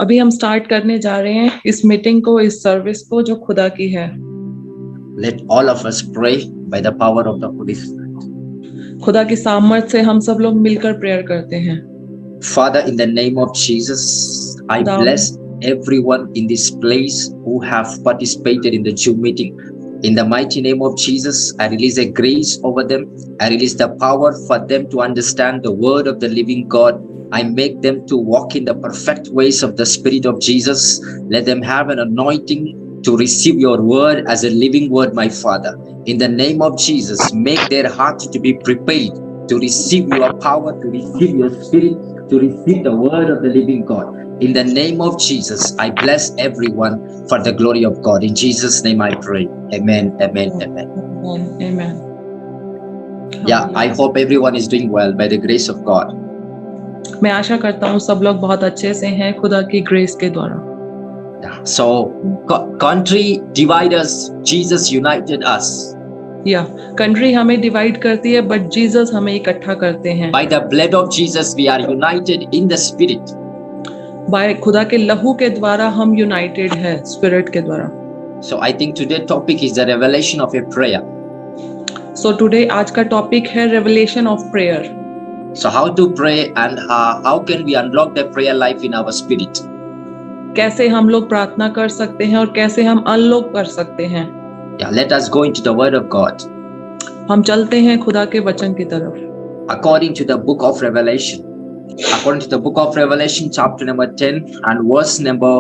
अभी हम स्टार्ट करने जा रहे हैं इस मीटिंग को, इस सर्विस को जो खुदा की है। Let all of us pray by the power of the Holy Spirit. खुदा की सामर्थ से हम सब लोग मिलकर प्रेयर करते हैं। Father, in the name of Jesus, I खुदा bless everyone in this place who have participated in the Zoom meeting. In the mighty name of Jesus, I release a grace over them. I release the power for them to understand the word of the living God. I make them to walk in the perfect ways of the Spirit of Jesus. Let them have an anointing to receive your word as a living word, my Father. In the name of Jesus, make their heart to be prepared to receive your power, to receive your spirit, to receive the word of the living God. In the name of Jesus, I bless everyone for the glory of God. In Jesus' name I pray. Amen, amen, amen. Amen. Yeah, I hope everyone is doing well by the grace of God. मैं आशा करता हूँ सब लोग बहुत अच्छे से हैं खुदा की ग्रेस के द्वारा। Yeah. So, country divide us, Jesus united us. या कंट्री हमें डिवाइड करती है बट जीसस हमें इकट्ठा करते हैं। By the blood of Jesus, we are united in the Spirit. By खुदा के लहू के द्वारा हम यूनाइटेड है स्पिरिट के द्वारा। So I think today's topic is the revelation of a prayer. So today आज का टॉपिक है revelation of prayer. So how to pray and how can we unlock the prayer life in our spirit? कैसे हम लोग प्रार्थना कर सकते हैं और कैसे हम अनलॉक कर सकते हैं। Yeah, let us go into the word of God. हम चलते हैं खुदा के वचन की तरफ। According to the book of Revelation. According to the book of Revelation, chapter number 10 and verse number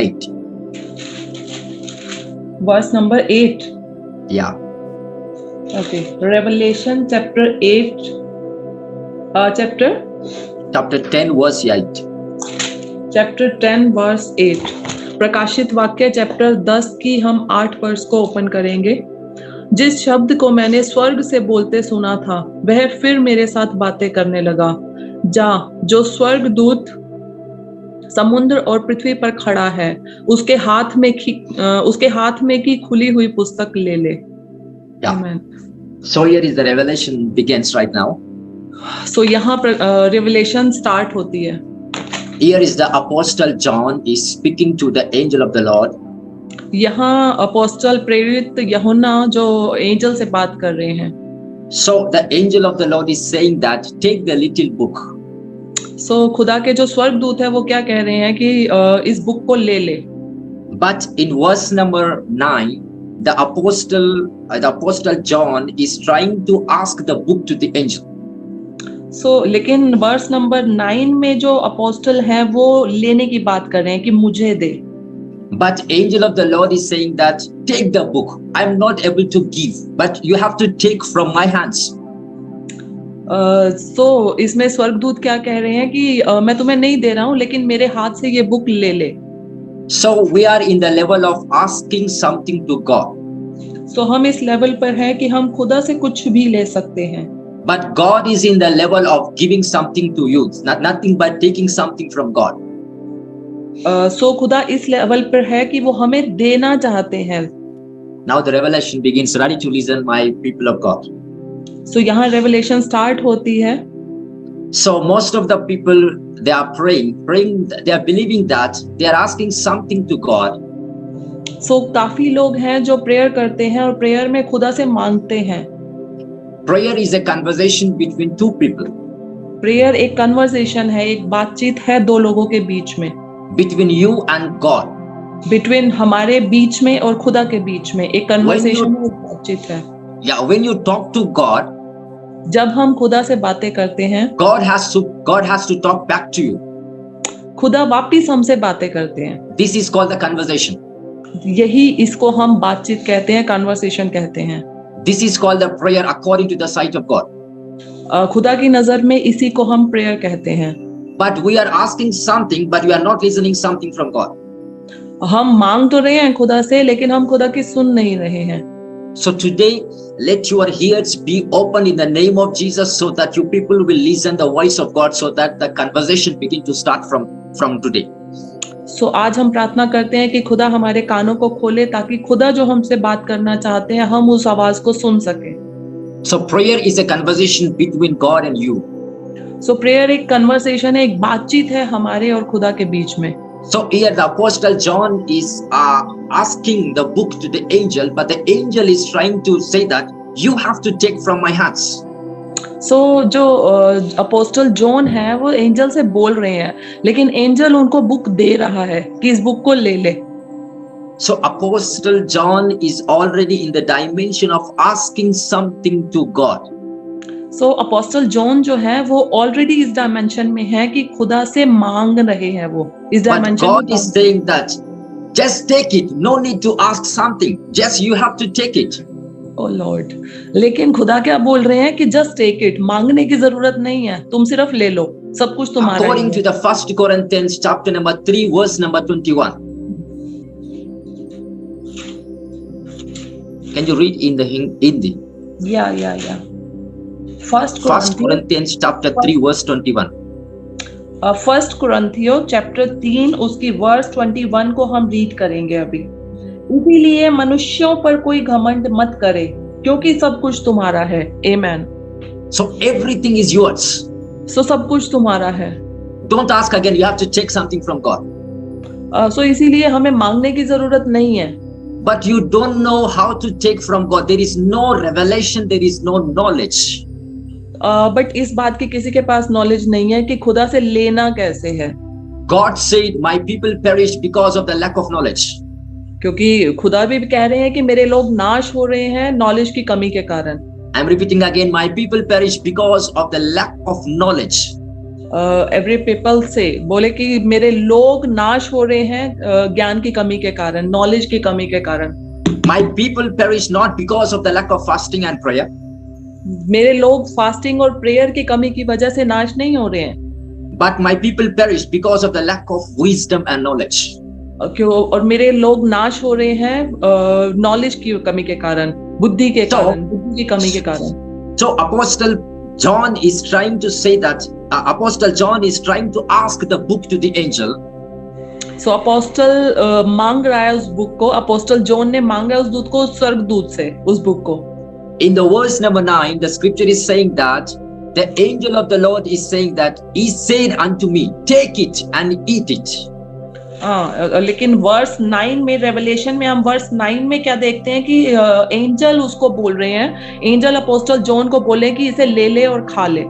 8. Verse number 8। Yeah. Okay, revelation chapter 8 Chapter 10 verse 8. Chapter 10 verse 8। प्रकाशित वाक्य चैप्टर 10 की हम 8 वर्स को ओपन करेंगे। जिस शब्द को मैंने स्वर्ग से बोलते सुना था वह फिर मेरे साथ बातें करने लगा। जा, जो स्वर्ग दूत समुद्र और पृथ्वी पर खड़ा है उसके हाथ में की खुली हुई पुस्तक ले ले। Yeah. Amen. So here is the revelation begins right now. सो यहाँ पर रिवलेशन स्टार्ट होती है। Here is the apostle John is speaking to the angel of the Lord. यहाँ अपोस्टल प्रेरित यूहन्ना जो एंजल से बात कर रहे हैं। So the angel of the Lord is saying that take the little book. सो खुदा के जो स्वर्गदूत है वो क्या कह रहे हैं कि इस बुक को ले ले। But in verse number 9, the apostle John is trying to ask the book to the angel. लेकिन वर्स नंबर 9 में जो अपोस्टल है वो लेने की बात कर रहे हैं कि मुझे दे। But angel of the Lord is saying that take the book. I am not able to give, but you have to take from my hands. इसमें स्वर्गदूत क्या कह रहे हैं कि मैं तुम्हें नहीं दे रहा हूँ लेकिन मेरे हाथ से ये बुक ले ले। So we are in the level of asking something to God. हम इस लेवल पर हैं कि हम खुदा से कुछ भी ले सकते हैं। But God is in the level of giving something to you, nothing but taking something from God. खुदा इस लेवल पर है कि वो हमें देना चाहते हैं। Now the revelation begins. Ready to listen, my people of God. यहाँ रेवलेशन स्टार्ट होती है। So most of the people, they are praying, they are believing that they are asking something to God. काफी लोग हैं जो prayer करते हैं और प्रेयर में खुदा से मांगते हैं। Prayer is a conversation between two people. Prayer एक कन्वर्सेशन है, एक बातचीत है दो लोगों के बीच में। Between you and God. Between हमारे बीच में और खुदा के बीच में एक कन्वर्सेशन है, एक बातचीत है। Yeah, when you talk to God, जब हम खुदा से बातें करते हैं, God has to talk back to you. खुदा वापिस हमसे बातें करते हैं। This is called the conversation. यही इसको हम बातचीत कहते हैं, कन्वर्सेशन कहते हैं। This is called the prayer according to the sight of God. खुदा की नजर में इसी को हम प्रेयर कहते हैं। But we are asking something, but we are not listening something from God. हम मांग तो रहे हैं खुदा से लेकिन हम खुदा की सुन नहीं रहे हैं। So today, let your ears be open in the name of Jesus, so that you people will listen the voice of God, so that the conversation begin to start from today. आज हम प्रार्थना करते हैं कि खुदा हमारे कानों को खोले ताकि खुदा जो हमसे बात करना चाहते हैं हम उस आवाज को सुन सके। So prayer is a conversation between God and you. Prayer एक कन्वर्सेशन है, एक बातचीत है हमारे और खुदा के बीच में। So here the apostle John is asking the book to the angel, but the angel is trying to say that you have to take from my hands. जो अपोस्टल जॉन है वो एंजल से बोल रहे हैं, लेकिन एंजल उनको book दे रहा है कि इस बुक को ले ले। So apostle John is already in the dimension of asking something to God. Apostle John जो है वो ऑलरेडी इस डायमेंशन में है कि खुदा से मांग रहे हैं, वो इस But dimension God is saying that just take it, no need to ask something, just you have to take it. O lord, लेकिन खुदा क्या बोल रहे हैं कि जस्ट टेक इट, मांगने की जरूरत नहीं है, तुम सिर्फ ले लो, सब कुछ तुम्हारा है। According to the 1 Corinthians chapter number 3 verse number 21. Can you read in the Hindi? Yeah. First Corinthians chapter 3 verse 21. First कुरिन्थियों chapter 3 उसकी वर्स 21 को हम रीड करेंगे अभी। इसीलिए मनुष्यों पर कोई घमंड मत करे, क्योंकि सब कुछ तुम्हारा है। आमेन। So everything is yours. सब कुछ तुम्हारा है। Don't ask again, you have to take something from God. इसीलिए हमें मांगने की जरूरत नहीं है। But you don't know how to take from God. There is no revelation, there is no knowledge. But इस बात की किसी के पास नॉलेज नहीं है कि खुदा से लेना कैसे है। God said, my people perish because of the lack of knowledge. क्योंकि खुदा भी कह रहे हैं कि मेरे लोग नाश हो रहे हैं नॉलेज की कमी के कारण। I'm repeating again, my people perish because of the lack of knowledge. Every people से बोले कि मेरे लोग नाश हो रहे हैं ज्ञान की कमी के कारण, नॉलेज की कमी के कारण। My people perish not because of the lack of fasting and prayer. मेरे लोग फास्टिंग और प्रेयर की कमी की वजह से नाश नहीं हो रहे हैं। But my people perish because of the lack of wisdom and knowledge. और मेरे लोग नाश हो रहे हैं नॉलेज की कमी के कारण, बुद्धि के कारण, बुद्धि की कमी के कारण। So apostle John is trying to say that apostle John is trying to ask the book to the angel. Apostle मांग रहा है उस बुक को, अपोस्टल जॉन ने मांगा उस दूत को, स्वर्गदूत से उस बुक को। In the verse number 9, the scripture is saying that the angel of the Lord is saying that he said unto me, take it and eat it. लेकिन वर्स 9 में, रेवलेशन में हम वर्स 9 में क्या देखते हैं कि एंजल उसको बोल रहे हैं, एंजल अपोस्टल जॉन को बोले कि इसे ले ले और खा ले।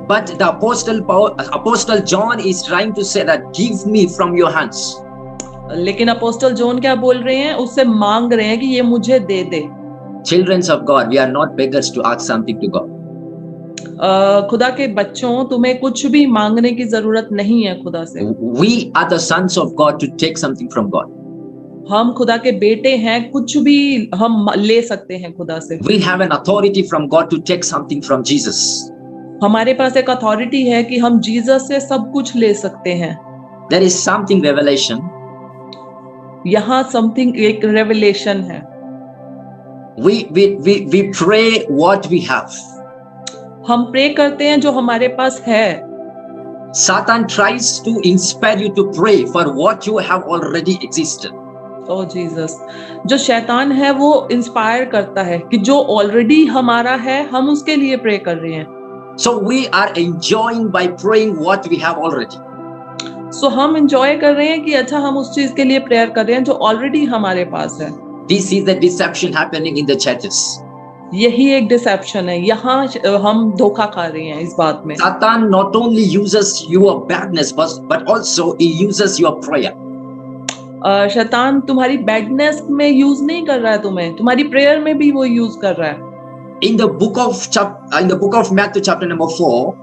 But the apostle John is trying to say that give me from your hands. लेकिन अपोस्टल जॉन क्या बोल रहे हैं, उससे मांग रहे हैं कि ये मुझे दे दे। Children of God, we are not beggars to ask something to God. खुदा के बच्चों, तुम्हें कुछ भी मांगने की जरूरत नहीं है खुदा से। We are the sons of God to take something from God. हम खुदा के बेटे हैं, कुछ भी हम ले सकते हैं खुदा से। We have an authority from God to take something from Jesus. हमारे पास एक अथॉरिटी है कि हम जीसस से सब कुछ ले सकते हैं। There is something revelation. यहाँ समथिंग एक रेवलेशन है। We pray what we have. हम प्रे करते हैं जो हमारे पास है। Satan tries to inspire you to pray for what you have already existed. O Jesus, जो शैतान है वो इंस्पायर करता है कि जो ऑलरेडी हमारा है हम उसके लिए प्रे कर रहे हैं। So we are enjoying by praying what we have already. So हम एंजॉय कर रहे हैं कि अच्छा हम उस चीज के लिए प्रेयर कर रहे हैं जो ऑलरेडी हमारे पास है। This is the deception happening in the churches. यही एक डिसेप्शन है, यहाँ हम धोखा खा रहे हैं इस बात में। Satan not only uses your badness but also he uses your prayer. शैतान तुम्हारी बैडनेस में यूज नहीं कर रहा है तुम्हें, तुम्हारी प्रेयर में भी वो यूज कर रहा है। In the book of Matthew chapter number 4,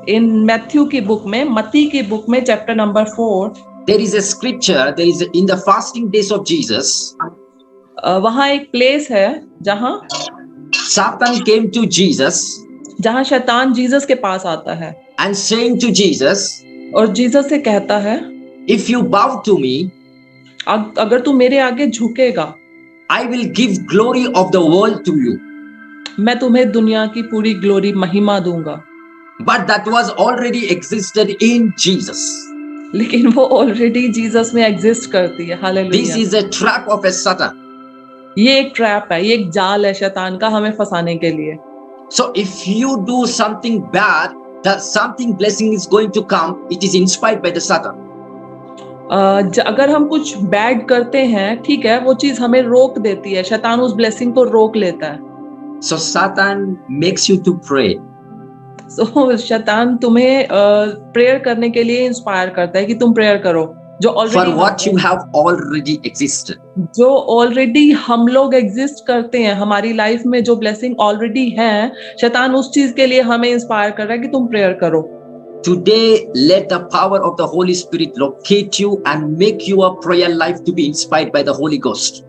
in Matthew की बुक में, मत्ती की बुक में chapter number 4, there is a scripture, in the fasting days of Jesus, वहाँ एक प्लेस है जहाँ Satan came to Jesus, जहाँ शैतान जीसस के पास आता है and saying to Jesus, और जीसस से कहता है, if you bow to me, अगर तू मेरे आगे झुकेगा, I will give glory of the world to you. मैं तुम्हें दुनिया की पूरी ग्लोरी, महिमा दूंगा। But that was already existed in Jesus. लेकिन वो ऑलरेडी जीसस में एग्जिस्ट करती है। Hallelujah. This is a trap of a Satan. ये एक ट्रैप है, ये एक जाल है शैतान का हमें फंसाने के लिए। So if you do something bad, that something blessing is going to come. It is inspired by the Satan. अगर हम कुछ बैड करते हैं, ठीक है, वो चीज हमें रोक देती है, शैतान उस ब्लेसिंग को रोक लेता है। So Satan makes you to pray. सो शैतान तुम्हें प्रेयर करने के लिए इंस्पायर करता है कि तुम प्रेयर करो, जो For already what you have already existed. जो ऑलरेडी हम लोग एग्जिस्ट करते हैं हमारी लाइफ में, जो ब्लेसिंग ऑलरेडी है, शैतान उस चीज के लिए हमें इंस्पायर कर रहा है कि तुम प्रेयर करो। Today, let the power of the Holy Spirit locate you and make your prayer life to be inspired by the Holy Ghost.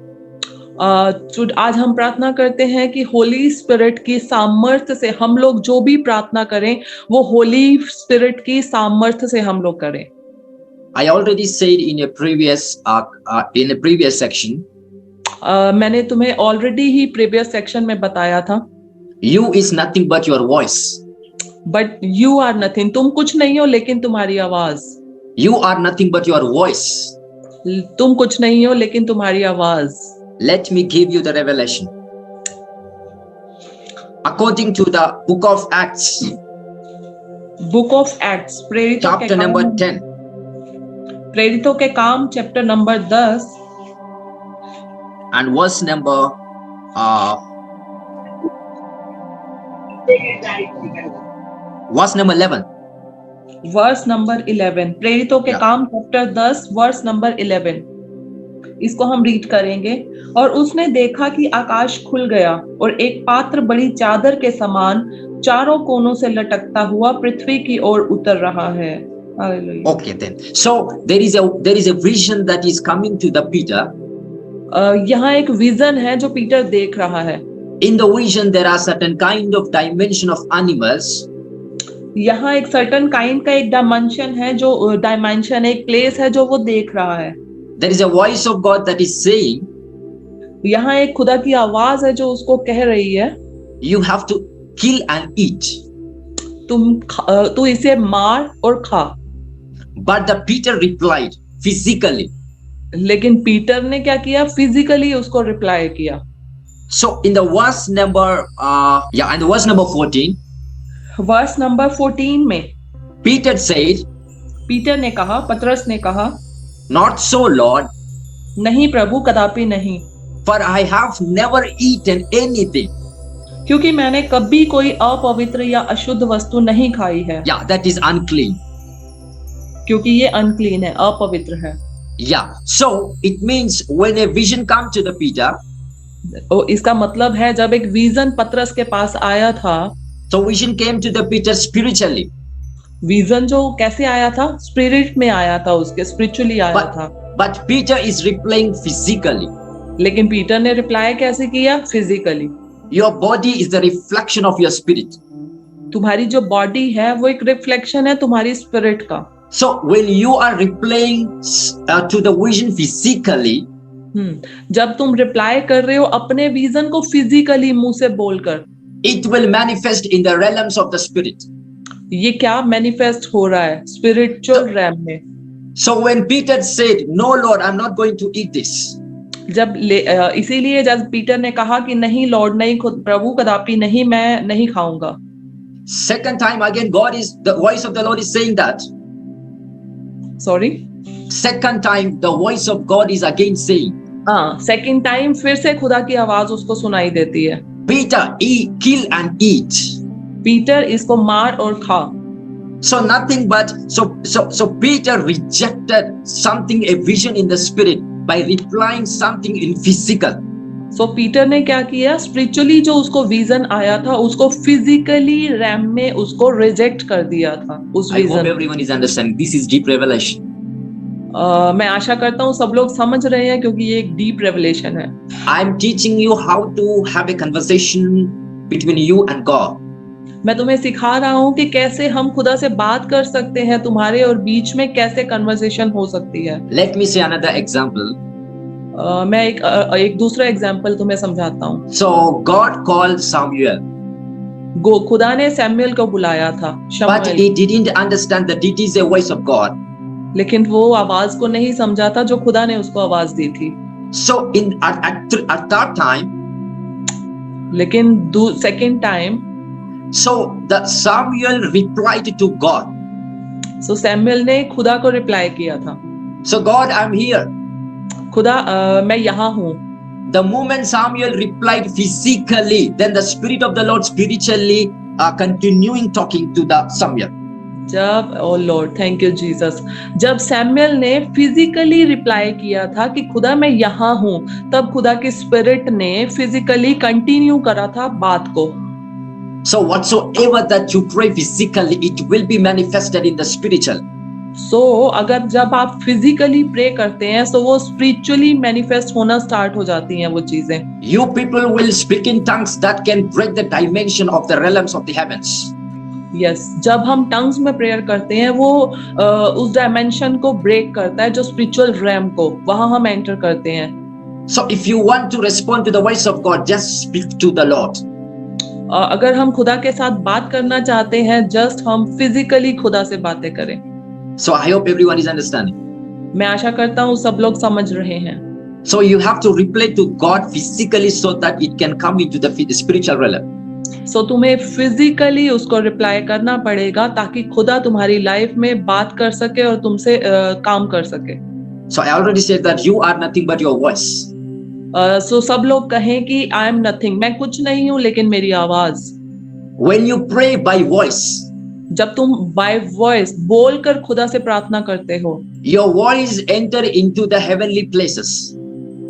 आज हम प्रार्थना करते हैं कि होली स्पिरिट की सामर्थ्य से हम लोग जो भी प्रार्थना करें वो होली स्पिरिट की सामर्थ्य से हम लोग करें। I already said in a previous section. मैंने तुम्हें ऑलरेडी ही प्रीवियस सेक्शन में बताया था। You is nothing but your voice. But you are nothing, तुम कुछ नहीं हो लेकिन तुम्हारी आवाज। You are nothing but your voice. तुम कुछ नहीं हो लेकिन तुम्हारी आवाज। Let me give you the revelation. According to the book of Acts, book of acts, chapter number 10, प्रेरितों के काम chapter number 10 and verse number 11. Verse number 11, प्रेरितों के Yeah. काम चैप्टर 10 वर्स नंबर 11, इसको हम रीड करेंगे। और उसने देखा कि आकाश खुल गया और एक पात्र बड़ी चादर के समान चारों कोनों से लटकता हुआ पृथ्वी की ओर उतर रहा है। Hallelujah. Okay, then. So there is a vision that is coming to the Peter. यहाँ एक विजन है जो पीटर देख रहा है। In the vision, there are certain kind of dimension of animals. यहाँ एक सर्टन काइंड का एक डायमेंशन है, जो डायमेंशन एक प्लेस है जो वो देख रहा है। There is a voice of God that is saying, यहाँ एक खुदा की आवाज है जो उसको कह रही है, you have to kill and eat. तू इसे मार और खा। But the Peter replied physically. लेकिन पीटर ने क्या किया? फिजिकली उसको रिप्लाई किया। So in the verse number, and the verse number 14, verse number 14 में Peter said, पीटर ने कहा, पतरस ने कहा, not so, Lord, नहीं प्रभु, कदापि नहीं, for I have never eaten anything. क्योंकि मैंने कभी कोई अपवित्र या अशुद्ध वस्तु नहीं खाई है। Yeah, that is unclean. क्योंकि ये अनक्लीन है, अपवित्र है। Yeah, so it means when a vision comes to the Peter, इसका मतलब है जब एक विजन पतरस के पास आया था, so vision came to the Peter spiritually. Vision जो कैसे आया था? स्पिरिट में आया था, उसके स्पिरिचुअली आया था। But Peter is replying physically. लेकिन पीटर ने रिप्लाई कैसे किया? Physically. Your body is the reflection of your spirit. तुम्हारी जो बॉडी है वो एक रिफ्लेक्शन है तुम्हारी स्पिरिट का। So when you are replying to the vision physically, जब तुम रिप्लाई कर रहे हो अपने विजन को फिजिकली मुंह से बोलकर, it will manifest in the realms of the spirit. ये क्या मैनिफेस्ट हो रहा है? स्पिरिचुअल रैम में। So when Peter said, no Lord, I'm not going to eat this. इसीलिए जब पीटर ने कहा कि नहीं लॉर्ड, नहीं प्रभु, कदापि नहीं, मैं नहीं खाऊंगा। Second time again, the voice of the Lord is saying that. Sorry, Second time, the voice of God is again saying. हाँ, सेकंड टाइम फिर से खुदा की आवाज उसको सुनाई देती है। Peter, kill and eat. Peter, इसको मार और खा। So nothing but so Peter rejected something, a vision in the spirit, by replying something in physical. So Peter ने क्या किया? स्पिरिचुअली जो उसको विजन आया था उसको फिजिकली रैम में उसको रिजेक्ट कर दिया था उस I hope vision. everyone is understanding. This is deep revelation. मैं आशा करता हूँ सब लोग समझ रहे हैं क्योंकि ये एक डीप रेवलेशन है। I'm teaching you how to have a conversation between you and God. मैं तुम्हें सिखा रहा हूँ कि कैसे हम खुदा से बात कर सकते हैं, तुम्हारे और बीच में कैसे कन्वर्सेशन हो सकती है। Let me say another example. मैं एक दूसरा एग्जाम्पल तुम्हें समझाता हूँ। So God called Samuel, खुदा ने सैमुएल को बुलाया था, but शमूएल, he didn't understand that it is a voice of God. लेकिन वो आवाज को नहीं समझा था जो खुदा ने उसको आवाज दी थी। So at that time, लेकिन second time, so the Samuel replied to God. So Samuel ने खुदा को रिप्लाई किया था। So God, I'm here. खुदा मैं यहाँ हूँ. The moment Samuel replied physically, then the Spirit of the Lord spiritually continuing talking to the Samuel. जब ओ लॉर्ड थैंक यू जीसस, जब सैमुअल ने फिजिकली रिप्लाई किया था कि खुदा मैं यहाँ हूँ, तब खुदा की स्पिरिट ने फिजिकली कंटिन्यू करा था बात को. So whatsoever that you pray physically, it will be manifested in the spiritual. सो अगर जब आप फिजिकली प्रे करते हैं तो वो स्पिरिचुअली मैनिफेस्ट होना स्टार्ट हो जाती हैं वो चीजें. You people will speak in tongues that can break the dimension of the realms of the heavens. Yes, जब हम टंग्स में प्रेयर करते हैं वो उस डायमेंशन को ब्रेक करता है जो स्पिरिचुअल रैम को, वहां हम एंटर करते हैं. So if you want to respond to the voice of God, just speak to the Lord. अगर हम खुदा के साथ बात करना चाहते हैं, जस्ट हम फिजिकली खुदा से बातें करें. So I hope everyone is understanding. मैं आशा करता हूँ सब लोग समझ रहे हैं. So you have to reply to God physically so that it can come into the spiritual realm. सो तुम्हें फिजिकली उसको रिप्लाई करना पड़ेगा ताकि खुदा तुम्हारी लाइफ में बात कर सके और तुमसे काम कर सके. So I already said that you are nothing but your voice. सो सब लोग कहें कि आई एम नथिंग, मैं कुछ नहीं हूँ लेकिन मेरी आवाज. When you pray by voice, जब तुम बाय वॉइस बोलकर खुदा से प्रार्थना करते हो, your voice enter into the heavenly places.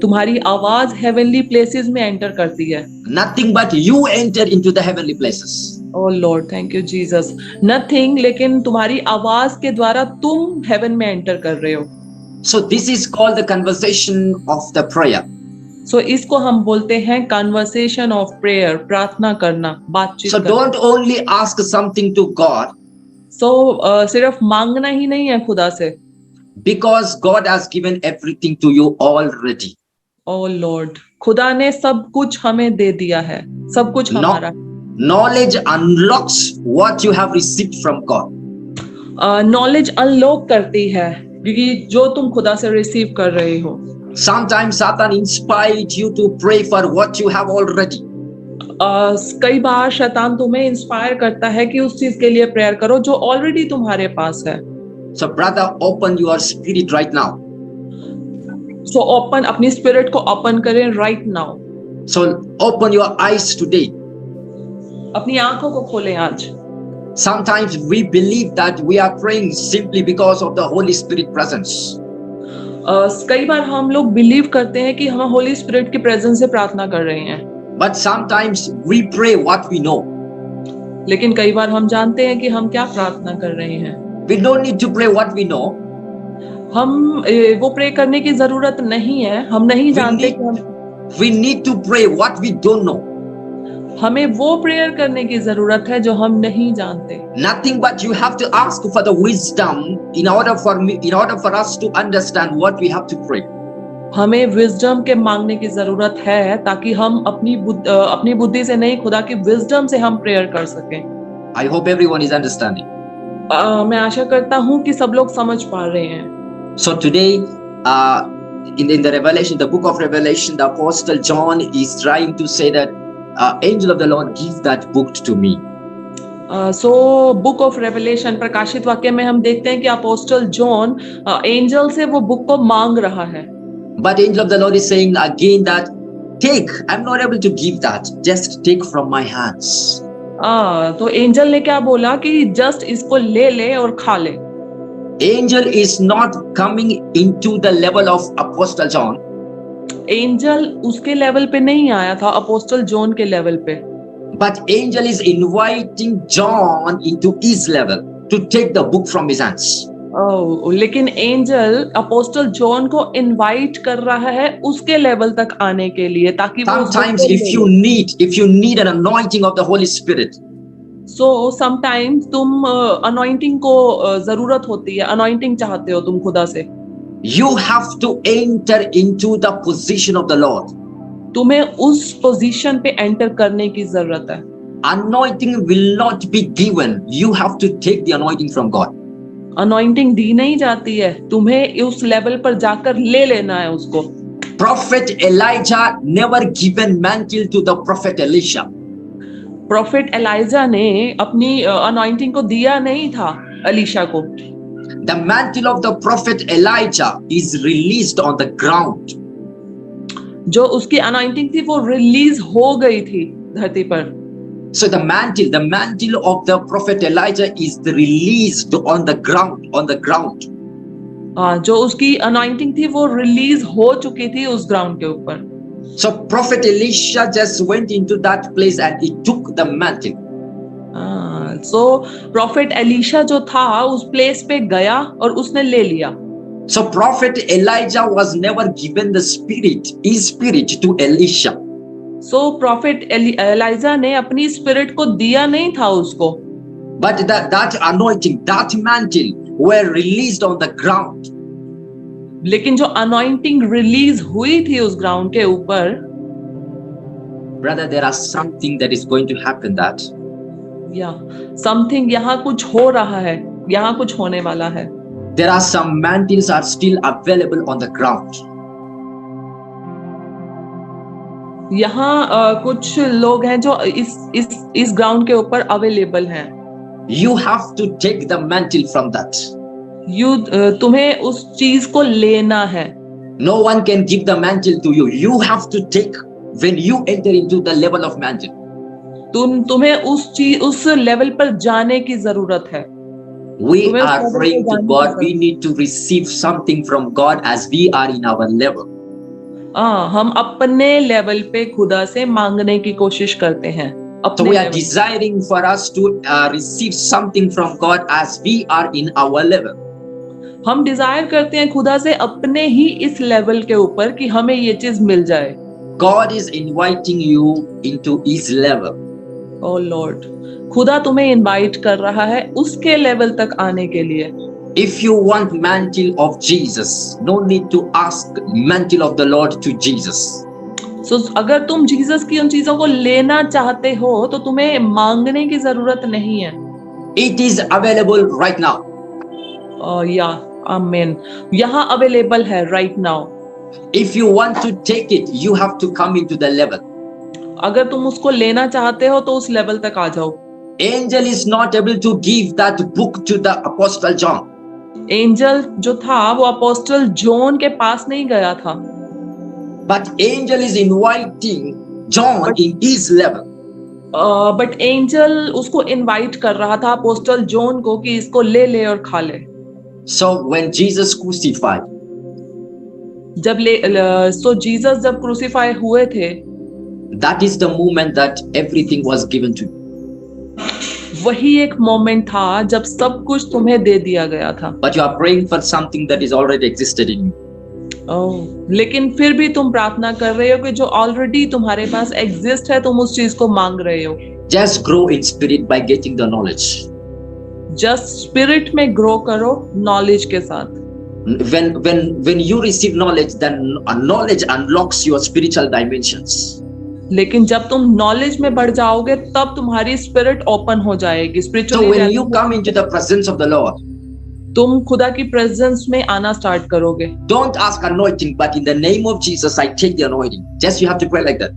तुम्हारी आवाज हेवनली प्लेसेस में एंटर करती है. Nothing but you enter into the heavenly places. Oh lord thank you Jesus. Nothing, लेकिन तुम्हारी आवाज के द्वारा तुम हेवन में एंटर कर रहे हो. So this is called the conversation of the prayer. सो इसको हम बोलते हैं कन्वर्सेशन ऑफ प्रेयर, प्रार्थना करना, बातचीत So करना. don't only ask something to God, सो सिर्फ मांगना ही नहीं है खुदा से. because God has given everything to you already. Oh lord, खुदा ने सब कुछ हमें दे दिया है, सब कुछ हमारा. Knowledge unlocks what you have received from God. Knowledge unlock करती है क्योंकि जो तुम खुदा से रिसीव कर रहे हो. Sometimes Satan inspired you to pray for what you have already. कई बार शैतान तुम्हें इंस्पायर करता है कि उस चीज के लिए प्रेयर करो जो ऑलरेडी तुम्हारे पास है. So brother, open your spirit right now. So open, अपनी स्पिरिट को ओपन करें right now. So open your eyes today. अपनी आंखों को खोलें आज. Sometimes we believe that we are praying simply because of the Holy Spirit presence. कई बार हम लोग बिलीव करते हैं कि हम होली स्पिरिट की प्रेजेंस से प्रार्थना कर रहे हैं. But sometimes we pray what we know. लेकिन कई बार हम जानते हैं कि हम क्या प्रार्थना कर रहे हैं. We don't need to pray what we know. हम वो प्रे करने की जरूरत नहीं है. हम नहीं जानते कि We need to pray what we don't know. हमें वो प्रेयर करने की जरूरत है जो हम नहीं जानते. Nothing but you have to ask for the wisdom in order for us to understand what we have to pray. हमें विजडम के मांगने की जरूरत है ताकि हम अपनी बुद्धि से नहीं, खुदा की विजडम से हम प्रेयर कर सकें. I hope everyone is understanding. मैं आशा करता हूँ कि सब लोग समझ पा रहे हैं. So today, in the Revelation, the book of Revelation, the Apostle John is trying to say that angel of the Lord, give that book to me. So book of revelation, प्रकाशित वाक्य में हम देखते हैं कि अपोस्टल जॉन एंजल से वो book को मांग रहा है. But angel of the Lord is saying again that take, I'm not able to give that, just take from my hands. तो एंजल ने क्या बोला कि जस्ट इसको ले ले और खा ले. Angel is not coming into the level of Apostle John. Angel उसके लेवल पे नहीं आया था, अपोस्टल जॉन के लेवल पे. But angel is inviting John into his level to take the book from his hands. लेकिन एंजल अपोस्टल जॉन को invite कर रहा है उसके लेवल तक आने के लिए ताकि sometimes if you need an anointing of the Holy Spirit, so sometimes तुम anointing को जरूरत होती है, anointing चाहते हो तुम खुदा से, you have to enter into the position of the Lord. तुम्हें उस पोजीशन पे एंटर करने की जरूरत है. Anointing will not be given, you have to take the anointing from God. Anointing दी नहीं जाती है, तुम्हें उस लेवल पर जाकर ले लेना है उसको. Prophet Elijah never given mantle to the prophet Elisha. Prophet Elisha ने अपनी अनॉइंटिंग को दिया नहीं था एलिशा को. The mantle of the prophet Elijah is released on the ground. जो उसकी अनॉइंटिंग थी वो रिलीज हो गई थी धरती पर। So the mantle of the prophet Elijah is released on the ground. जो उसकी अनॉइंटिंग थी वो रिलीज हो चुकी थी उस ग्राउंड के ऊपर। So prophet Elisha just went into that place and he took the mantle. So profit Elisha जो था उस प्लेस पे गया और उसने ले लिया। So prophet Elijah was never given his spirit to Elisha. So prophet Elisha ने अपनी स्पिरिट को दिया नहीं था उसको। But that anointing, that mantle were released on the ground. लेकिन जो अनॉइंटिंग रिलीज हुई थी उस ग्राउंड के ऊपर, Brother, there are something that is going to happen that या समथिंग यहाँ कुछ हो रहा है, यहाँ कुछ होने वाला है। there are some mantles are still available on the ground. यहाँ कुछ लोग हैं जो इस ग्राउंड के ऊपर अवेलेबल हैं। You have to take the mantle from that. तुम्हें उस चीज को लेना है। No one can give the mantle to you. You have to take when you enter into the level of mantle. तुम्हें उस लेवल पर जाने की जरूरत है। We are praying to God. We need to receive something from God as we are in our level. हम अपने level पे खुदा से मांगने की कोशिश करते हैं। So we are desiring for us to receive something from God as we are in our level. हम डिजायर करते हैं खुदा से अपने ही इस लेवल के ऊपर कि हमें ये चीज मिल जाए। God is inviting you into His level. Oh Lord, खुदा तुम्हें इनवाइट कर रहा है उसके लेवल तक आने के लिए। If you want mantle of Jesus, no need to ask mantle of the Lord to Jesus. So अगर तुम जीसस की उन चीजों को लेना चाहते हो तो तुम्हें मांगने की जरूरत नहीं है। It is available right now. या आमीन, यहाँ अवेलेबल है right now. If you want to take it, you have to come into the level. अगर तुम उसको लेना चाहते हो तो उस लेवल तक आ जाओ। Angel is not able to give that book to the Apostle John. Angel जो था वो अपोस्टल जॉन के पास नहीं गया था। But angel is inviting John in his level. But angel उसको इनवाइट कर रहा था अपोस्टल जॉन को कि इसको ले ले और खा ले। So when Jesus crucified, so Jesus जब क्रूसीफाई हुए थे, that is the moment that everything was given to you. वही एक मोमेंट था जब सब कुछ तुम्हें दे दिया गया था। But you are praying for something that is already existed in you. लेकिन फिर भी तुम प्रार्थना कर रहे हो कि जो ऑलरेडी तुम्हारे पास एग्जिस्ट है तुम उस चीज को मांग रहे हो। Just grow in spirit by getting the knowledge. Just spirit में ग्रो करो नॉलेज के साथ। When you receive knowledge, then knowledge unlocks your spiritual dimensions. लेकिन जब तुम नॉलेज में बढ़ जाओगे तब तुम्हारी स्पिरिट ओपन हो जाएगी। So when you come into the presence of the Lord, तुम खुदा की प्रेजेंस में आना स्टार्ट करोगे। don't ask anointing, but in the name of Jesus, I take the anointing. Just you have to pray like that.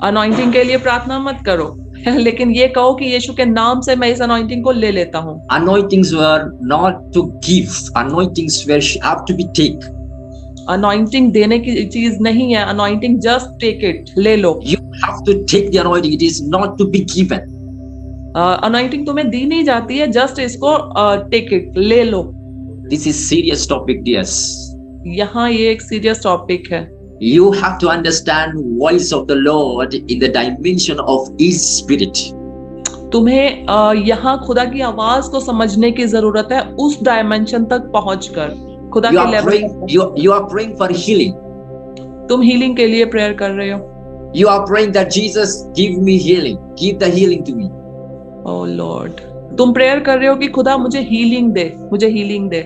Anointing के लिए प्रार्थना मत करो, लेकिन ये कहो कि यीशु के नाम से मैं इस अनॉइंटिंग को ले लेता हूँ। Anointings were not to give. Anointings were have to be take. Anointing देने की चीज नहीं है, अनॉइंटिंग जस्ट टेक इट, ले लो। You have to take the anointing. It is not to be given. Anointing तुम्हें दी नहीं जाती है, जस्ट इसको टेक इट, ले लो। This is serious topic, dears. यहाँ ये एक सीरियस टॉपिक है। You have to understand voice of the Lord in the dimension of His Spirit. तुम्हें यहाँ खुदा की आवाज को समझने की जरूरत है उस डायमेंशन तक पहुंचकर खुदा के level. You are praying for healing. तुम हीलिंग के लिए प्रेयर कर रहे हो। You are praying that Jesus give me healing. Give the healing to me. Oh Lord, तुम प्रेयर कर रहे हो कि खुदा मुझे हीलिंग दे, मुझे healing they.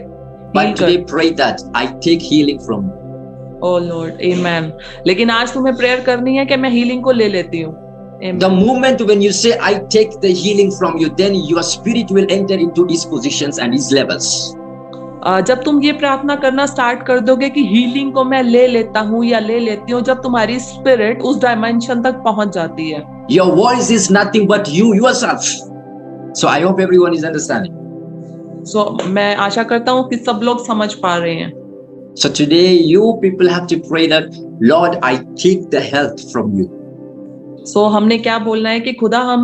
But today pray that I take healing from you. Oh Lord, Amen. लेकिन आज तुम्हें प्रेयर करनी है कि मैं हीलिंग को ले लेती हूँ। The moment when you say I take the healing from you, then your spirit will enter into His positions and His levels. जब तुम ये प्रार्थना करना स्टार्ट कर दोगे कि हीलिंग को मैं ले लेता हूँ या ले लेती हूँ, जब तुम्हारी स्पिरिट उस डायमेंशन तक पहुंच जाती है। Your voice is nothing but you yourself. So I hope everyone is understanding. सो मैं आशा करता हूँ कि सब लोग समझ पा रहे हैं। So today, you people have to pray that, Lord, I take the health from you. सो हमने क्या बोलना है कि खुदा हम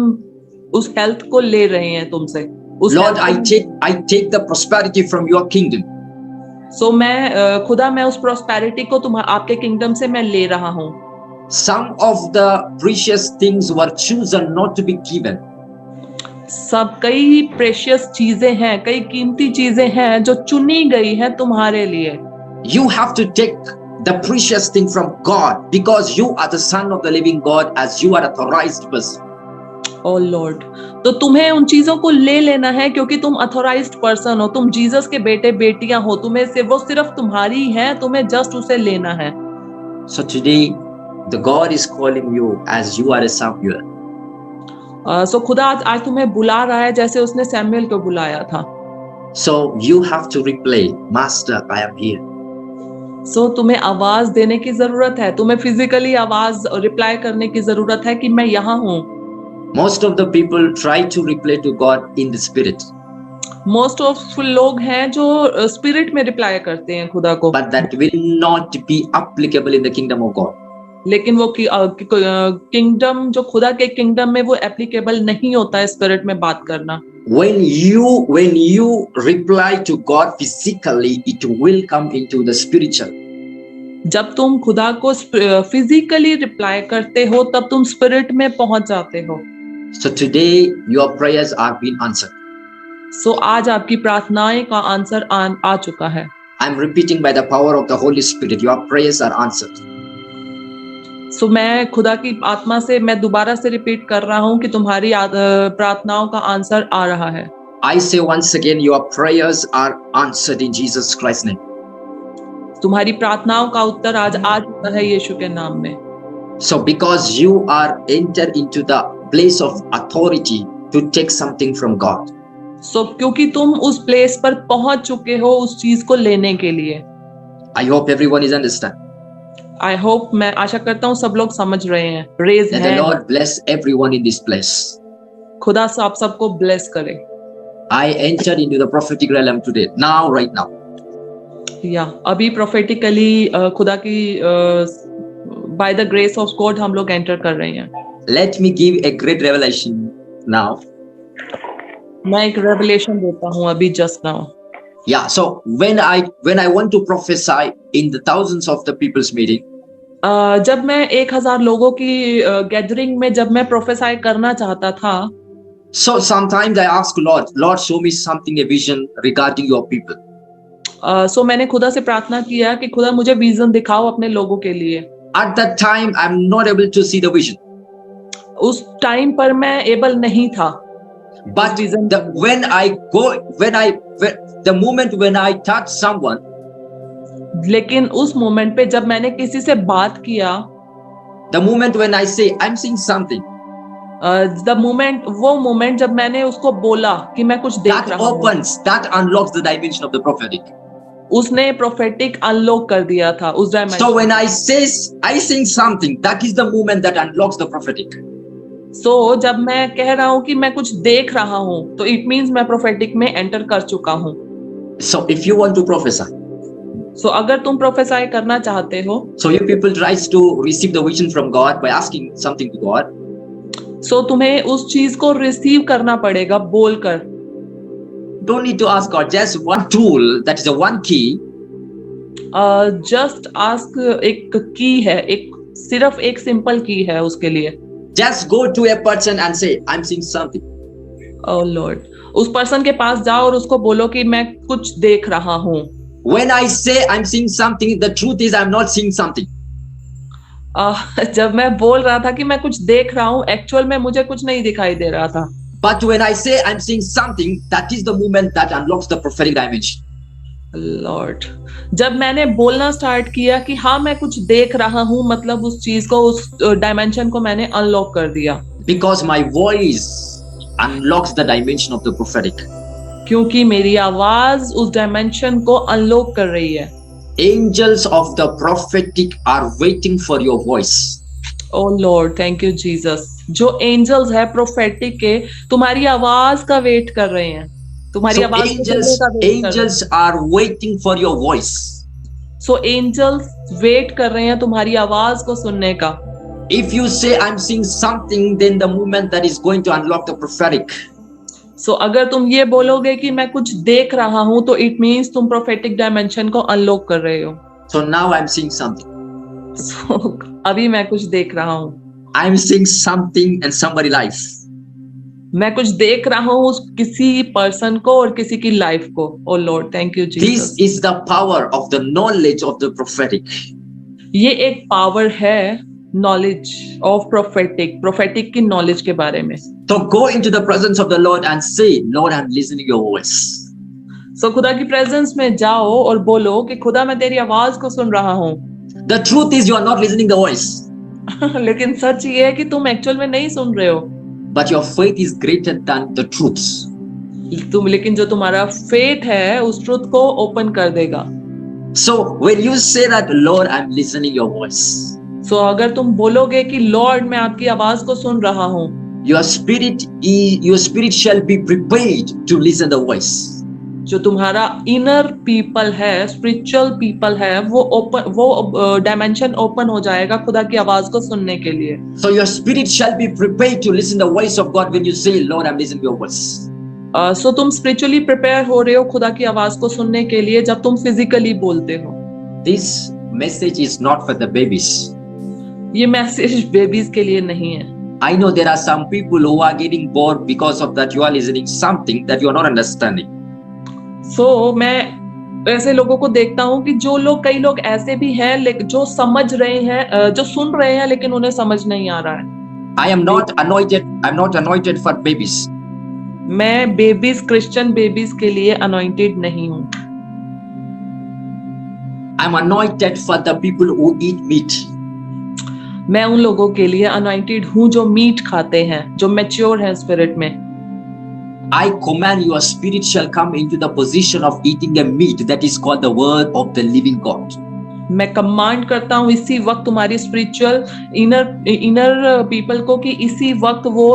उस हेल्थ को ले रहे हैं तुमसे। उस Lord, I take the prosperity from your kingdom. सो मैं खुदा मैं उस प्रॉस्पेरिटी को आपके किंगडम से मैं ले रहा हूँ। Some of the precious things were chosen not to be given. सब कई प्रेशियस चीजें हैं, कई कीमती चीजें हैं जो चुनी गई हैं तुम्हारे लिए। You have to take the precious thing from God because you are the son of the living God as you are authorized person. O lord, तो तुम्हें उन चीजों को ले लेना है क्योंकि तुम अथोराइज्ड पर्सन हो, तुम जीसस के बेटे बेटियां हो, तुम्हें से वो सिर्फ तुम्हारी है, तुम्हें जस्ट उसे लेना है। So today, the God is calling you as you are a Samuel. सो खुदा आज तुम्हें बुला रहा है जैसे उसने सैमुएल को बुलाया था। So you have to reply, Master, I am here. सो तुम्हें आवाज देने की जरूरत है, तुम्हें फिजिकली आवाज रिप्लाई करने की जरूरत है कि मैं यहाँ हूँ। Most of the people try to reply to God in the spirit, most of लोग हैं जो स्पिरिट में रिप्लाई करते हैं खुदा को, but that will not be applicable in the kingdom of God. लेकिन वो किंगडम जो खुदा के किंगडम में वो एप्लीकेबल नहीं होता है स्पिरिट में बात करना। When you reply to God physically, it will come into the spiritual. जब तुम खुदा को फिजिकली रिप्लाई करते हो तब तुम स्पिरिट में पहुंच जाते हो। So today your prayers are being answered. सो आज आपकी प्रार्थनाएं का आंसर आ चुका है। I'm repeating by the power of the Holy Spirit, your prayers are answered. सो मैं खुदा की आत्मा से मैं दोबारा से रिपीट कर रहा हूँ कि तुम्हारी प्रार्थनाओं का आंसर आ रहा है। I say once again, your prayers are answered in Jesus Christ's name. तुम्हारी प्रार्थनाओं का उत्तर आज आ चुका है यीशु के नाम में। So because you are entered into the place of authority to take something from God. सो क्योंकि तुम उस प्लेस पर पहुंच चुके हो उस चीज को लेने के लिए। I hope everyone is understand. I hope, मैं आशा करता हूँ सब लोग समझ रहे हैं। रेज That है। the Lord bless everyone in this place. खुदा आप सबको ब्लेस करे। I entered into the prophetic realm today, now, right now. या अभी प्रोफेटिकली खुदा की by the grace of God हम लोग एंटर कर रहे हैं। Let me give a great revelation now. मैं एक रेवलेशन देता हूँ अभी just now. Yeah, so when I want to prophesy in the thousands of the people's meeting, जब मैं 1000 लोगों की गैदरिंग में जब मैं प्रोफेसाई करना चाहता था, so sometimes I ask Lord, show me something, a vision regarding your people. सो मैंने खुदा से प्रार्थना किया कि खुदा मुझे विजन दिखाओ अपने लोगों के लिए। At that time, I'm not able to see the vision. उस टाइम पर मैं एबल नहीं था। But the moment when I touch someone, लेकिन उस मोमेंट पे जब मैंने किसी से बात किया, the moment when I say I'm seeing something, वो मोमेंट जब मैंने उसको बोला कि मैं कुछ देख that रहा हूँ, that unlocks the dimension of the prophetic. उसने प्रोफेटिक अनलॉक कर दिया था उस dimension. So when I sing something, that is the moment that unlocks the prophetic. सो जब मैं कह रहा हूँ कि मैं कुछ देख रहा हूँ तो इट मीन्स मैं प्रोफेटिक में एंटर कर चुका हूँ। So if you want to prophesy, सो अगर तुम प्रोफेसाई करना चाहते हो, so you people tries to receive the vision from God by asking something to God. सो तुम्हें उस चीज को रिसीव करना पड़ेगा बोलकर। Don't need to ask God, just one tool, that is the one key. Just ask एक की है, सिर्फ एक सिंपल की है उसके लिए। Just go to a person and say, I'm seeing something. Oh Lord, उस पर्सन के पास जाओ और उसको बोलो कि मैं कुछ देख रहा हूँ। When I say I'm seeing something, the truth is I'm not seeing something. जब मैं बोल रहा था कि मैं कुछ देख रहा हूँ, एक्चुअल में मुझे कुछ नहीं दिखाई दे रहा था। But when I say I'm seeing something, that is the moment that unlocks the prophetic dimension. Lord, जब मैंने बोलना स्टार्ट किया कि हाँ मैं कुछ देख रहा हूँ, मतलब उस चीज को, उस डायमेंशन को मैंने अनलॉक कर दिया। Because my voice unlocks the dimension of the prophetic. क्योंकि मेरी आवाज उस डायमेंशन को अनलॉक कर रही है। Angels of the prophetic are waiting for your voice. Oh Lord, thank you Jesus. जो एंजल्स है प्रोफेटिक के, तुम्हारी आवाज का वेट कर रहे हैं, तुम्हारी So आवाज को सुनने का वेट कर रहे हैं। angels are waiting for your voice. So angels wait कर रहे हैं तुम्हारी आवाज को सुनने का। If you say I'm seeing something, then the movement that is going to unlock the prophetic. सो अगर तुम ये बोलोगे कि मैं कुछ देख रहा हूं, तो इट मीन्स तुम प्रोफेटिक डायमेंशन को अनलॉक कर रहे हो। So now I'm seeing something. सो अभी मैं कुछ देख रहा हूं। I'm seeing something in somebody's life. मैं कुछ देख रहा हूँ किसी पर्सन को और किसी की लाइफ को। O Lord, thank you Jesus. This is the power of the knowledge of the prophetic. ये एक पावर है नॉलेज ऑफ प्रोफेटिक की नॉलेज के बारे में। So go into the presence of the Lord and say, Lord, I'm listening to your voice. सो खुदा की presence में जाओ और बोलो कि खुदा मैं तेरी आवाज को सुन रहा हूँ। The truth is you are not listening the voice, लेकिन सच ये है कि तुम एक्चुअल में नहीं सुन रहे हो। but your faith is greater than the truths. लेकिन जो तुम्हारा फेथ है उस ट्रुथ को ओपन कर देगा। So when you say that, Lord, I'm listening your voice, सो अगर तुम बोलोगे कि लॉर्ड मैं आपकी आवाज को सुन रहा हूँ, your spirit shall be prepared to listen the voice. जो तुम्हारा इनर पीपल है, स्पिरिचुअल पीपल है, वो डायमेंशन ओपन हो जाएगा खुदा की आवाज को सुनने के लिए। So your spirit shall be prepared to listen the voice of God when you say, Lord, I'm listening your voice. सो तुम स्पिरिचुअली प्रिपेयर हो रहे हो खुदा की आवाज को सुनने के लिए जब तुम फिजिकली बोलते हो। This message is not for the babies. ये मैसेज बेबीज के लिए नहीं है। I know there are some people who are getting bored because of that you are listening something that you are not understanding. मैं ऐसे लोगों को देखता हूँ कि कई लोग ऐसे भी हैं जो समझ रहे हैं, जो सुन रहे हैं लेकिन उन्हें समझ नहीं आ रहा है। I am not anointed. I'm not anointed for babies. मैं बेबीज, क्रिश्चियन बेबीज के लिए अनॉइंटेड नहीं हूँ। I'm anointed for the people who eat meat. मैं उन लोगों के लिए अनॉइंटेड हूँ जो मीट खाते हैं, जो मैच्योर हैं स्पिरिट में। I command your spirit shall come into the position of eating a meat that is called the word of the living God. मैं कमांड करता हूँ इसी वक्त तुम्हारी स्पिरिचुअल इनर पीपल को कि इसी वक्त वो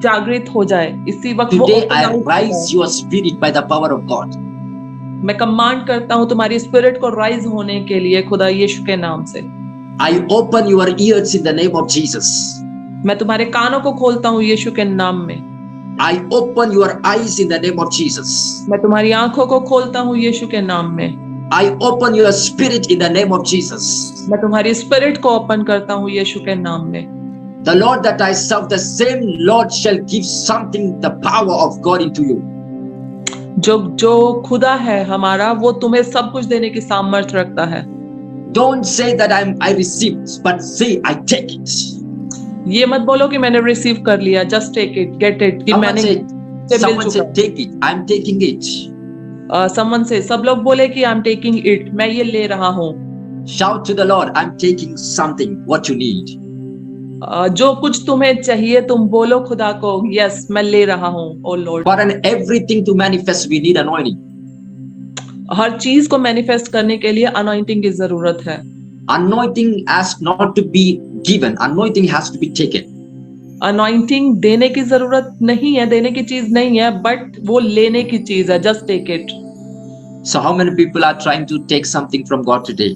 जागृत हो जाए, इसी वक्त वो Today I rise your spirit by the power of God. मैं कमांड करता हूँ तुम्हारी स्पिरिट को राइज होने के लिए खुदा यीशु के नाम से। I open your ears in the name of Jesus. मैं तुम्हारे कानों को खोलता हूँ यीशु के नाम में। I open your eyes in the name of Jesus. मैं तुम्हारी आंखों को खोलता हूँ यीशु के नाम में। I open your spirit in the name of Jesus. मैं तुम्हारी स्पिरिट को ओपन करता हूँ यीशु के नाम में। The Lord that I serve, the same Lord shall give something, the power of God into you. जो खुदा है हमारा, वो तुम्हें सब कुछ देने की सामर्थ्य रखता है। Don't say that I received, but say I take it. ये मत बोलो कि मैंने रिसीव कर लिया, just take it, get it, कि मैंने Someone said take it. I'm taking it. someone say, सब लोग बोले कि I'm taking it, मैं ये ले रहा हूँ। Shout to the Lord, I'm taking something, what you need. जो कुछ तुम्हें चाहिए तुम बोलो खुदा को, यस मैं ले रहा हूँ। O Lord, For everything to manifest, we need anointing. हर चीज को मैनिफेस्ट करने के लिए अनॉइंटिंग की जरूरत है। Anointing has not to be given, anointing has to be taken. Anointing देने की जरूरत नहीं है, देने की चीज नहीं है, बट वो लेने की चीज है। Just take it. So how many people are trying to take something from God today?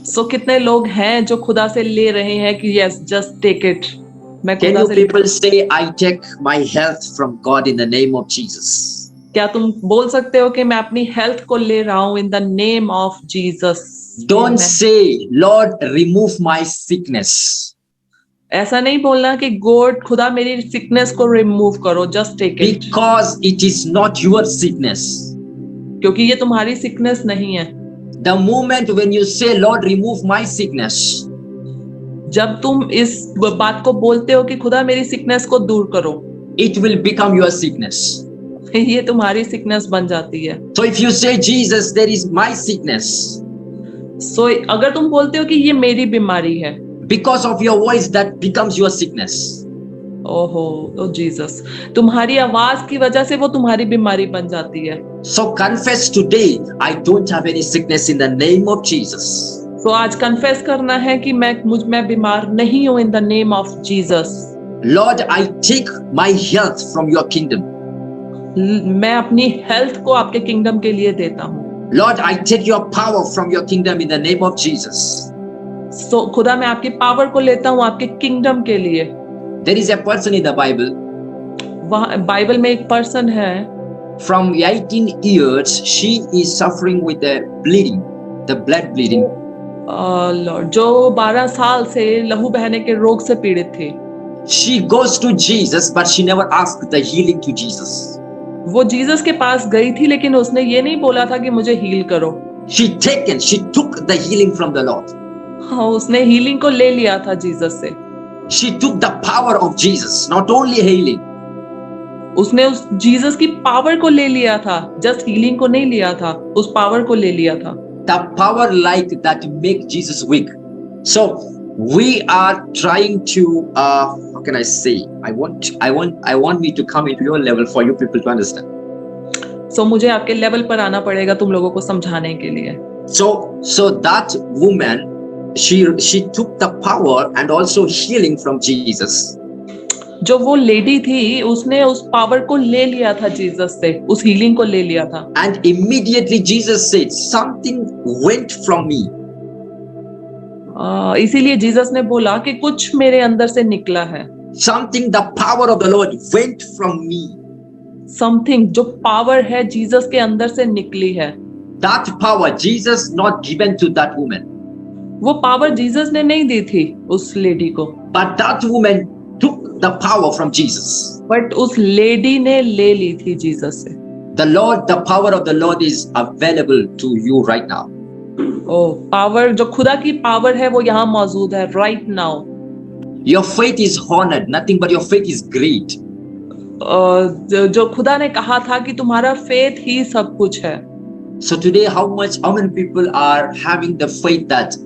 सो कितने लोग हैं जो खुदा से ले रहे हैं कि यस जस्ट टेक इट, मैं Can खुदा you से। people say, I take my health from God in the name of Jesus? क्या तुम बोल सकते हो कि मैं अपनी हेल्थ को ले रहा हूँ in the name of Jesus? Don't say, Lord, remove my sickness. ऐसा नहीं बोलना कि गॉड खुदा मेरी सिकनेस को रिमूव करो। Just take it, Because it is not your sickness. क्योंकि ये तुम्हारी सिकनेस नहीं है। The moment when you say, Lord, remove my sickness, जब तुम इस बात को बोलते हो कि खुदा मेरी सिकनेस को दूर करो, it will become your sickness. ये तुम्हारी सिकनेस बन जाती है। So if you say, Jesus, there is my sickness, सो अगर तुम बोलते हो कि ये मेरी बीमारी है, because of your voice, that becomes your sickness. ओहो ओ जीसस, तुम्हारी आवाज की वजह से वो तुम्हारी बीमारी बन जाती है। So confess today, I don't have any sickness in the name of Jesus. तो आज कन्फेस करना है कि मैं बीमार नहीं हूँ in the name of Jesus. Lord, I take my health from your kingdom. मैं अपनी हेल्थ को आपके किंगडम के लिए देता हूँ। Lord, I take your power from your kingdom in the name of Jesus. सो खुदा मैं आपकी पावर को लेता हूँ आपके किंगडम के लिए। There is a person in the Bible, वहाँ बाइबल में एक पर्सन है, from 18 years, she is suffering with the bleeding, the blood bleeding. Lord, जो 12 साल से लहू बहने के रोग से पीड़ित थी। She goes to Jesus, but she never asked the healing to Jesus. वो जीसस के पास गई थी, लेकिन उसने ये नहीं बोला था कि मुझे हील करो। She took the healing from the Lord. हाँ, उसने हीलिंग को ले लिया था जीसस से। She took the power of Jesus, not only healing. उसने उस जीसस की पावर को ले लिया था, जस्ट हीलिंग को नहीं लिया था, उस पावर को ले लिया था। The power like that make Jesus weak. So we are trying to how can I say? I want me to come into your level for you people to understand. सो मुझे आपके लेवल पर आना पड़ेगा तुम लोगों को समझाने के लिए। So that woman, she took the power and also healing from Jesus. जो वो लेडी थी, उसने उस पावर को ले लिया था जीसस से, उस हीलिंग को ले लिया था। And immediately Jesus said, something went from me. इसीलिए जीसस ने बोला कि कुछ मेरे अंदर से निकला है। Something, the power of the Lord went from me. Something, जो पावर है जीसस के अंदर से निकली है। That power Jesus not given to that woman. वो पावर जीसस ने नहीं दी थी उस लेडी को, But that woman took the power from Jesus. But उस लेडी ने ले ली थी जीसस से। The power of the Lord is available to you right now. O power, जो खुदा की पावर है वो यहाँ मौजूद है right now. Your faith is honored, nothing but your faith is great. जो खुदा ने कहा था कि तुम्हारा फेथ ही सब कुछ है। So today, how many people are having the faith that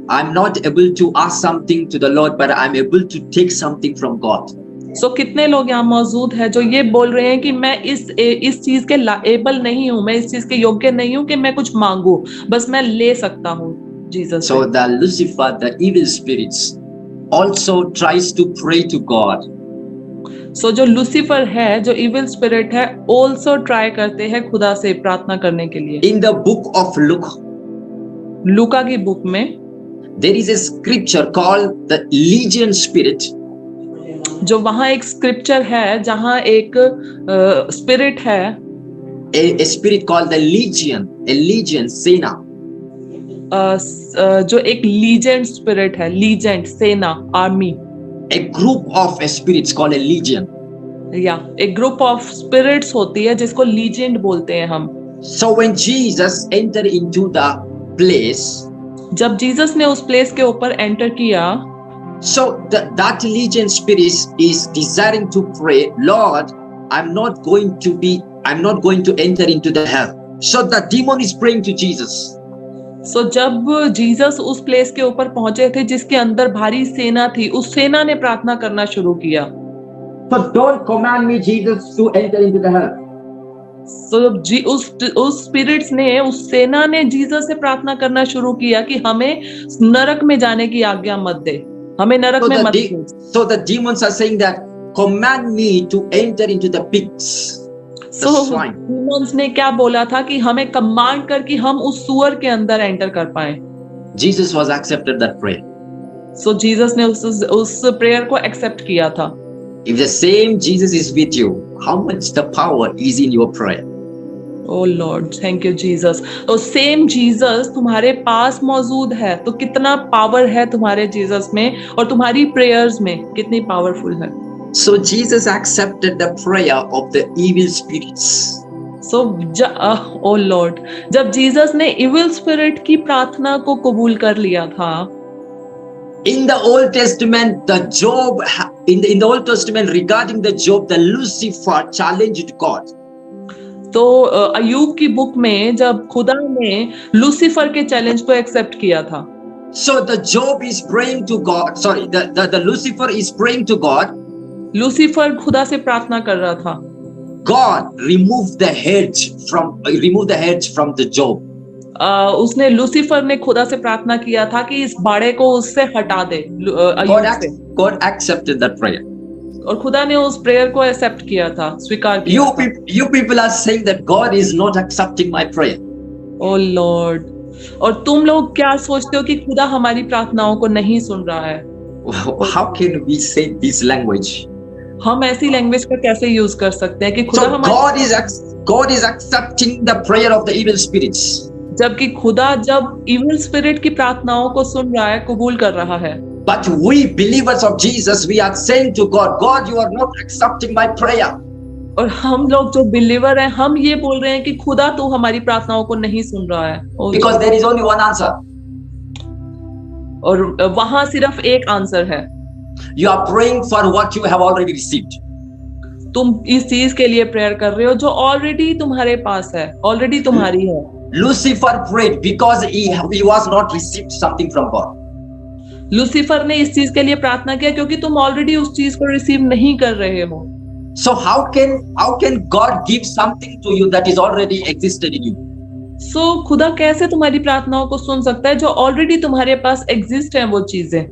I'm not able to ask something to the Lord, but I'm able to take something from God. सो कितने लोग यहाँ मौजूद हैं जो ये बोल रहे हैं कि मैं इस चीज के एबल नहीं हूँ, मैं इस चीज के योग्य नहीं हूँ कि मैं कुछ मांगू, बस मैं ले सकता हूँ जीसस से। So the Lucifer, the evil spirits, also tries to pray to God. सो जो लूसीफर है, जो इविल स्पिरिट है, ऑल्सो ट्राई करते हैं खुदा से प्रार्थना करने के लिए। In the book of Luke, लूका की बुक में there is a scripture called the Legion Spirit. जो वहां एक स्क्रिप्चर है जहां एक स्पिरिट है, A spirit called the Legion, सेना. जो एक लीजेंड स्पिरिट है, लीजेंड सेना, army. A group of spirits called a legion. या एक ग्रुप ऑफ स्पिरिट्स होती है जिसको लीजेंड बोलते हैं हम। So when Jesus entered into the place, जब जीसस ने उस प्लेस के ऊपर एंटर किया, so that legion spirit is desiring to pray, Lord, I'm not going to enter into the hell. So the demon is praying to Jesus. सो जब Jesus उस place के ऊपर पहुंचे थे जिसके अंदर भारी सेना थी, उस सेना ने प्रार्थना करना शुरू किया। So don't command me, Jesus, to enter into the hell. सो उस स्पिरिट्स ने, उस सेना ने जीसस से प्रार्थना करना शुरू किया कि हमें नरक में जाने की आज्ञा मत दे, हमें नरक में मत भेज। So the demons are saying that command me to enter into the pigs. So demons ने क्या बोला था कि हमें कमांड कर कि हम उस सुअर के अंदर एंटर कर पाए। Jesus was accepted that prayer. So Jesus ने उस प्रेयर को एक्सेप्ट किया था। If the same Jesus is with you, how much the power is in your prayer? O Lord, thank you Jesus. तो सेम जीसस तुम्हारे पास मौजूद है, तो कितना पावर है तुम्हारे जीसस में, और तुम्हारी प्रेयर्स में कितनी पावरफुल है। So Jesus accepted the prayer of the evil spirits. So O lord, जब जीसस ने इविल स्पिरिट की प्रार्थना को कबूल कर लिया था, in the Old Testament, in the Old Testament regarding the Job, the Lucifer challenged God. तो अय्यूब की बुक में जब खुदा ने लूसीफर के चैलेंज को एक्सेप्ट किया था, so the Job is praying to God. Sorry, the Lucifer is praying to God. Lucifer खुदा से प्रार्थना कर रहा था, God remove the hedge from the Job. उसने लूसीफर ने खुदा से प्रार्थना किया था कि इस बाड़े को उससे हटा दे, अय्यूब से। God accepted that prayer. और खुदा ने उस प्रेयर को एक्सेप्ट किया था, स्वीकार किया था। You people are saying that God is not accepting my prayer. O lord, और तुम लोग क्या सोचते हो कि खुदा हमारी प्रार्थनाओं को नहीं सुन रहा है? How can we say this language? हम ऐसी लैंग्वेज का कैसे यूज कर सकते हैं कि खुदा So God is accepting the prayer of the evil spirits. जबकि खुदा जब इविल स्पिरिट की प्रार्थनाओं को सुन रहा है, कबूल कर रहा है। But we believers of Jesus, we are saying to God, God, you are not accepting my prayer. और हम लोग जो बिलीवर हैं, हम ये बोल रहे हैं कि खुदा तू हमारी प्रार्थनाओं को नहीं सुन रहा है। Because there is only one answer. और वहां सिर्फ एक आंसर है। You are praying for what you have already received. तुम इस चीज के लिए प्रेयर कर रहे हो जो ऑलरेडी तुम्हारे पास है, ऑलरेडी तुम्हारी है। Lucifer prayed because he was not received something from God. Lucifer ने इस चीज के लिए प्रार्थना किया क्योंकि तुम ऑलरेडी उस चीज को रिसीव नहीं कर रहे हो। So how can God give something to you that is already existed in you? So खुदा कैसे तुम्हारी प्रार्थनाओं को सुन सकता है जो ऑलरेडी तुम्हारे पास एग्जिस्ट है वो चीजें?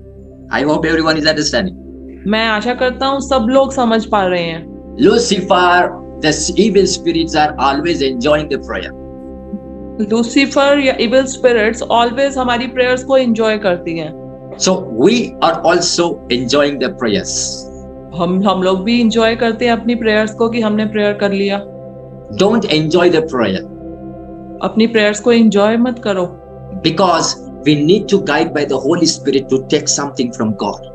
I hope everyone is understanding. मैं आशा करता हूँ सब लोग समझ पा रहे हैं। Lucifer, the evil spirits are always enjoying the prayer. Lucifer या इविल स्पिरिट्स ऑलवेज हमारी प्रेयर्स को एंजॉय करती हैं। So we are also enjoying the prayers. हम लोग भी एंजॉय करते हैं अपनी प्रेयर्स को कि हमने प्रेयर कर लिया। Don't enjoy the prayer. अपनी प्रेयर्स को एंजॉय मत करो। Because we need to guide by the Holy Spirit to take something from God.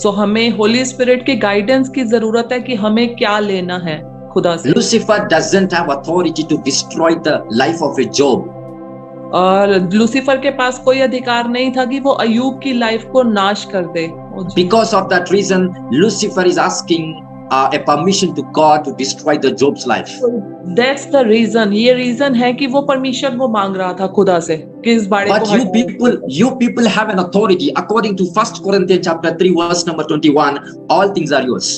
So हमें होली स्पिरिट की गाइडेंस की जरूरत है कि हमें क्या लेना है खुदा से। Lucifer doesn't have authority to destroy the life of a Job. और लूसीफर के पास कोई अधिकार नहीं था कि वो अय्यूब की लाइफ को नाश कर दे। Because of that reason, Lucifer is asking a permission to God to destroy the Job's life. That's the reason. ये रीजन है कि वो परमिशन वो मांग रहा था खुदा से कि इस बारे को। But you people have an authority according to 1 Corinthians chapter 3 verse number 21. All things are yours.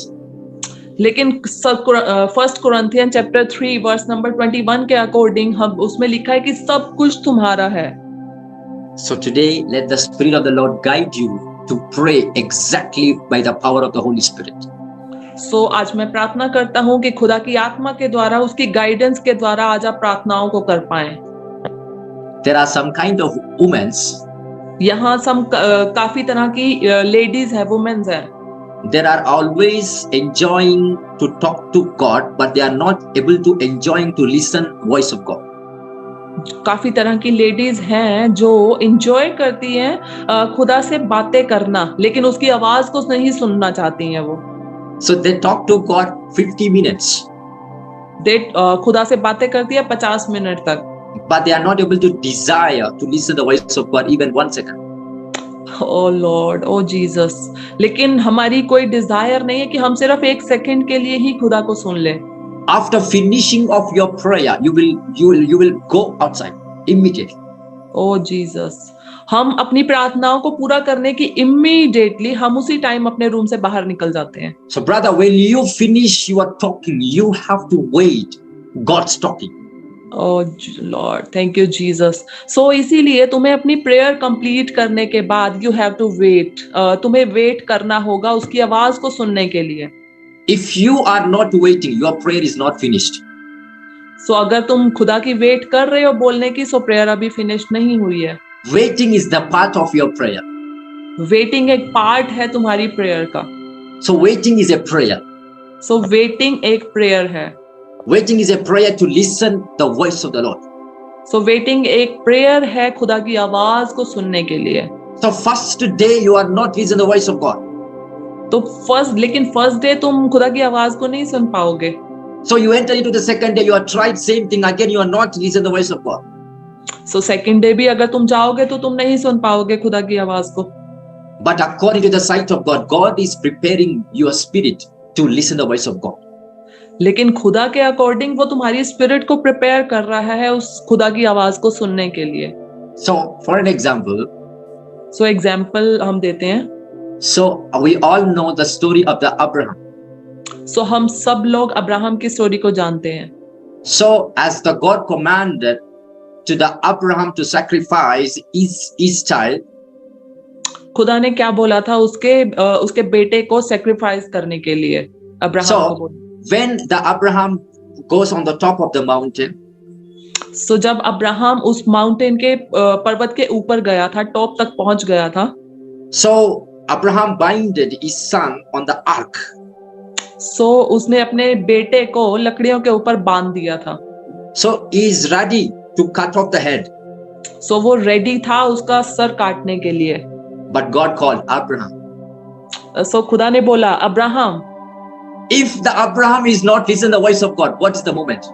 लेकिन first Corinthian chapter 3 verse number 21 के अकॉर्डिंग हम उसमें लिखा है कि सब कुछ तुम्हारा है। So today let the Spirit of the Lord guide you to pray exactly by the power of the Holy Spirit. So आज मैं प्रार्थना करता हूँ कि खुदा की आत्मा के द्वारा, उसकी गाइडेंस के द्वारा आज आप प्रार्थनाओं को कर पाएं। There are some kind of women's. यहाँ काफी तरह की लेडीज है, वुमेन्स है। They are always enjoying to talk to God, but they are not able to enjoying to listen voice of God. काफी तरह की लेडीज हैं जो एंजॉय करती हैं खुदा से बातें करना, लेकिन उसकी आवाज को नहीं सुनना चाहती हैं वो। So they talk to God 50 minutes. खुदा से बातें करती है 50 मिनट तक। But they are not able to desire to listen the voice of God even 1 second. O lord, O Jesus, लेकिन हमारी कोई डिजायर नहीं है कि हम सिर्फ 1 सेकंड के लिए ही खुदा को सुन ले। After finishing of your prayer, you will go outside immediately. O Jesus, हम अपनी प्रार्थनाओं को पूरा करने की इमीडिएटली हम उसी टाइम अपने रूम से बाहर निकल जाते हैं। So brother, when you finish your talking, you have to wait God's talking. Oh Lord, thank you Jesus. So इसीलिए तुम्हें अपनी प्रेयर कंप्लीट करने के बाद you have to wait. तुम्हें वेट करना होगा उसकी आवाज को सुनने के लिए। If you are not waiting, your prayer is not finished. So अगर तुम खुदा की वेट कर रहे हो बोलने की, सो प्रेयर अभी फिनिश नहीं हुई है। Waiting is the part of your prayer. Waiting एक पार्ट है तुम्हारी प्रेयर का। So waiting is a prayer. So waiting एक प्रेयर है। Waiting is a prayer to listen the voice of the Lord. So waiting एक prayer है खुदा की आवाज को सुनने के लिए। So first day you are not listening the voice of God. तो लेकिन फर्स्ट डे तुम खुदा की आवाज को नहीं सुन पाओगे। So you enter into the second day, you are tried same thing again, you are not listening the voice of God. So second day भी अगर तुम जाओगे तो तुम नहीं सुन पाओगे खुदा की आवाज को। But according to the sight of God, God is preparing your spirit to listen the voice of God. लेकिन खुदा के अकॉर्डिंग वो तुम्हारी स्पिरिट को प्रिपेयर कर रहा है उस खुदा की आवाज को सुनने के लिए। So for an example, so example हम देते हैं। So we all know the story of the Abraham. So हम सब लोग अब्राहम की स्टोरी को जानते हैं। So as the God commanded to the Abraham to sacrifice his child. खुदा ने क्या बोला था उसके बेटे को सेक्रीफाइस करने के लिए अब्राहम को So बोला। when the Abraham goes on the top of the mountain, सो जब अब्राहम उस माउंटेन के पर्वत के ऊपर गया था, टॉप तक पहुंच गया था, so Abraham binded his son on the ark. सो उसने अपने बेटे को लकड़ियों के ऊपर बांध दिया था। So he is ready to cut off the head. सो वो रेडी था उसका सर काटने के लिए। But God called Abraham. सो खुदा ने बोला Abraham, If the Abraham is not listen the voice of God, what is the moment?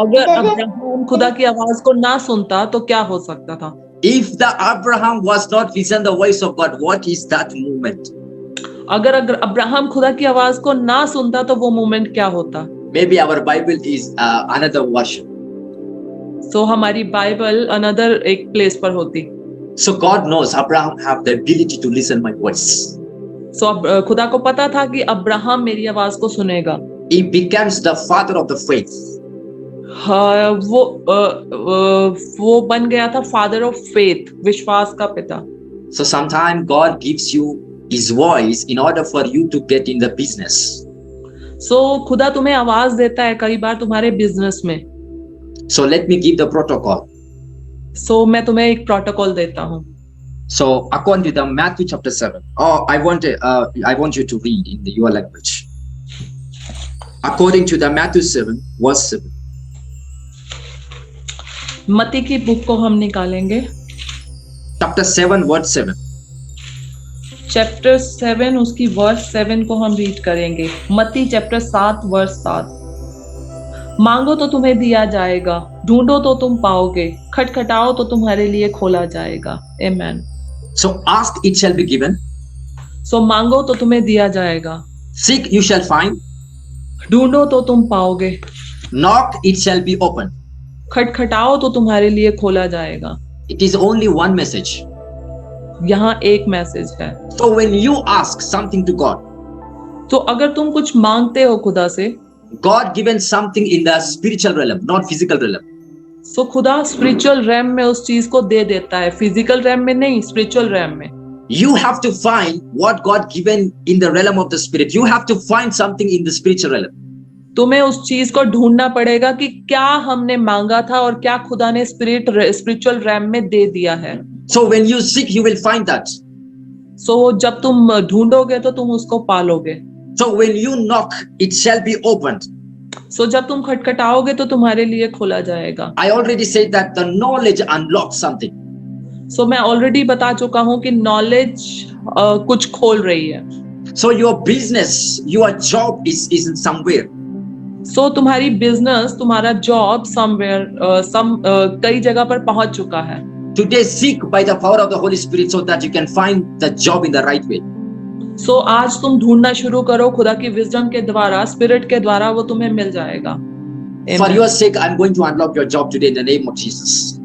अगर अब्राहम खुदा की आवाज को ना सुनता तो क्या हो सकता था? If the Abraham was not listen the voice of God, what is that moment? अगर अब्राहम खुदा की आवाज को ना सुनता तो वो मोमेंट क्या होता? Maybe our Bible is another version. सो हमारी बाइबल अनदर एक प्लेस पर होती। So God knows Abraham have the ability to listen my voice. सो खुदा को पता था कि अब्राहम मेरी आवाज को सुनेगा। He becomes the father of the faith. हाँ, वो बन गया था फादर ऑफ फेथ, विश्वास का पिता। So sometimes God gives you his voice in order for you to get in the business. सो खुदा तुम्हें आवाज देता है कई बार तुम्हारे बिजनेस में। So let me give the protocol. सो मैं तुम्हें एक प्रोटोकॉल देता हूँ। So according to the Matthew chapter 7, I want you to read in your language. According to the Matthew 7 verse 7. मत्ती की बुक को हम निकालेंगे, Chapter 7 verse 7. चैप्टर 7 उसकी वर्स 7 को हम रीड करेंगे। मत्ती चैप्टर 7 वर्स 7। मांगो तो तुम्हें दिया जाएगा, ढूंढो तो तुम पाओगे, खटखटाओ तो तुम्हारे लिए खोला जाएगा। आमीन। So ask, it shall be given. सो मांगो तो तुम्हें दिया जाएगा, Seek, you shall find. ढूंढो तो तुम पाओगे, Knock, it shall be opened. खटखटाओ तो तुम्हारे लिए खोला जाएगा। It is only one message. यहाँ एक मैसेज है। So when you ask something to God, तो अगर तुम कुछ मांगते हो खुदा से, God given something in the spiritual realm, not physical realm. सो खुदा स्पिरिचुअल रैम में उस चीज को दे देता है, फिजिकल रैम में नहीं, स्पिरिचुअल रैम में। You have to find what God given in the realm of the spirit. You have to find something in the spiritual realm. तुम्हें उस चीज को ढूंढना पड़ेगा कि क्या हमने मांगा था और क्या खुदा ने स्पिरिचुअल रैम में दे दिया है। So when you seek, you will find that. सो जब तुम ढूंढोगे तो तुम उसको पालोगे। So when you knock, it shall be opened. सो जब तुम खटखटाओगे तो तुम्हारे लिए खोला जाएगा। I already said that the knowledge unlocks something. सो मैं ऑलरेडी बता चुका हूँ कि नॉलेज कुछ खोल रही है। So your business, your job is in somewhere. सो तुम्हारी बिजनेस, तुम्हारा जॉब समवेयर कई जगह पर पहुंच चुका है। Today seek by the power of the Holy Spirit so that you can find the job in the right way. सो आज तुम ढूंढना शुरू करो खुदा की विजडम के द्वारा, स्पिरिट के द्वारा, वो तुम्हें मिल जाएगा। For your sake, I'm going to unlock your job today in the name of Jesus.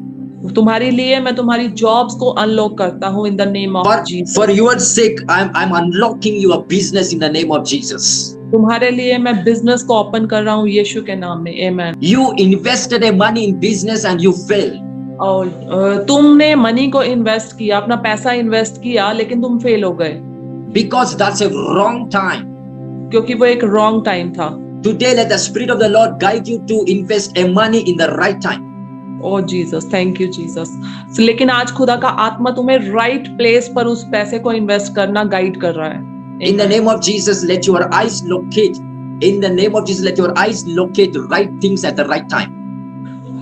तुम्हारे लिए मैं तुम्हारी जॉब्स को अनलॉक करता हूँ in the name of Jesus. For your sake, I'm unlocking your business in the name of Jesus. तुम्हारे लिए मैं बिजनेस को ओपन कर रहा हूँ यीशु के नाम में। आमीन। You invested a money in business and you failed. और तुमने मनी को इन्वेस्ट किया, अपना पैसा इन्वेस्ट किया, लेकिन तुम फेल हो गए। Because that's a wrong time. क्योंकि वो एक रॉन्ग टाइम था। Today, let the Spirit of the Lord guide you to invest a money in the right time. O Jesus, thank you Jesus. लेकिन आज खुदा का आत्मा तुम्हें राइट प्लेस पर उस पैसे को इन्वेस्ट करना गाइड कर रहा है। In the name of Jesus, let your eyes locate. In the name of Jesus, let your eyes locate right things at the right time.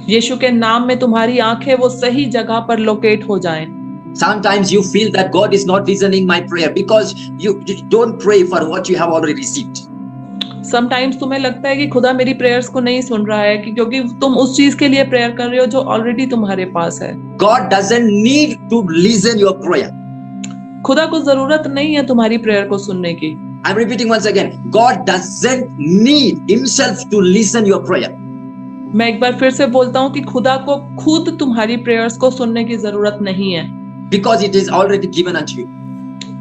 यीशु के नाम में तुम्हारी आंखें वो सही जगह पर लोकेट हो जाएं। Sometimes you feel that God is not listening my prayer because you don't pray for what you have already received. Sometimes तुम्हें लगता है कि खुदा मेरी प्रेयर्स को नहीं सुन रहा है, क्योंकि तुम उस चीज के लिए प्रेयर कर रहे हो जो ऑलरेडी तुम्हारे पास है। God doesn't need to listen your prayer. खुदा को जरूरत नहीं है तुम्हारी प्रेयर को सुनने की। I'm repeating once again. God doesn't need himself to listen your prayer. मैं एक बार फिर से बोलता हूँ कि खुदा को खुद तुम्हारी प्रेयर्स को सुनने की जरूरत नहीं है। Because it is already given unto you.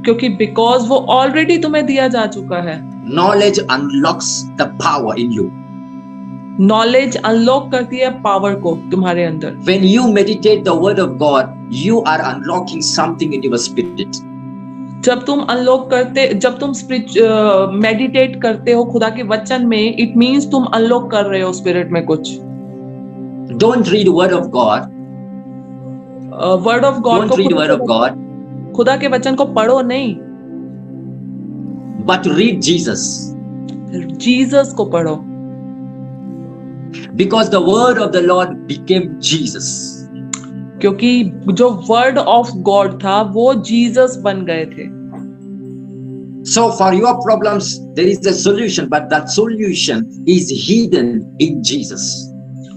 क्योंकि बिकॉज वो ऑलरेडी तुम्हें दिया जा चुका है। Knowledge unlocks the power in you. Knowledge unlock करती है पावर को तुम्हारे अंदर। When you meditate the word of God, you are unlocking something in your spirit. जब तुम मेडिटेट करते हो खुदा के वचन में, इट मीन्स तुम अनलॉक कर रहे हो स्पिरिट में कुछ। Don't read word of God. Word of God Don't read word of God, खुदा के वचन को पढ़ो नहीं, but read Jesus. जीसस को पढ़ो। Because the word of the Lord became Jesus. क्योंकि जो वर्ड ऑफ गॉड था वो जीसस बन गए थे। So for your problems, there is a solution, but that solution is hidden in Jesus.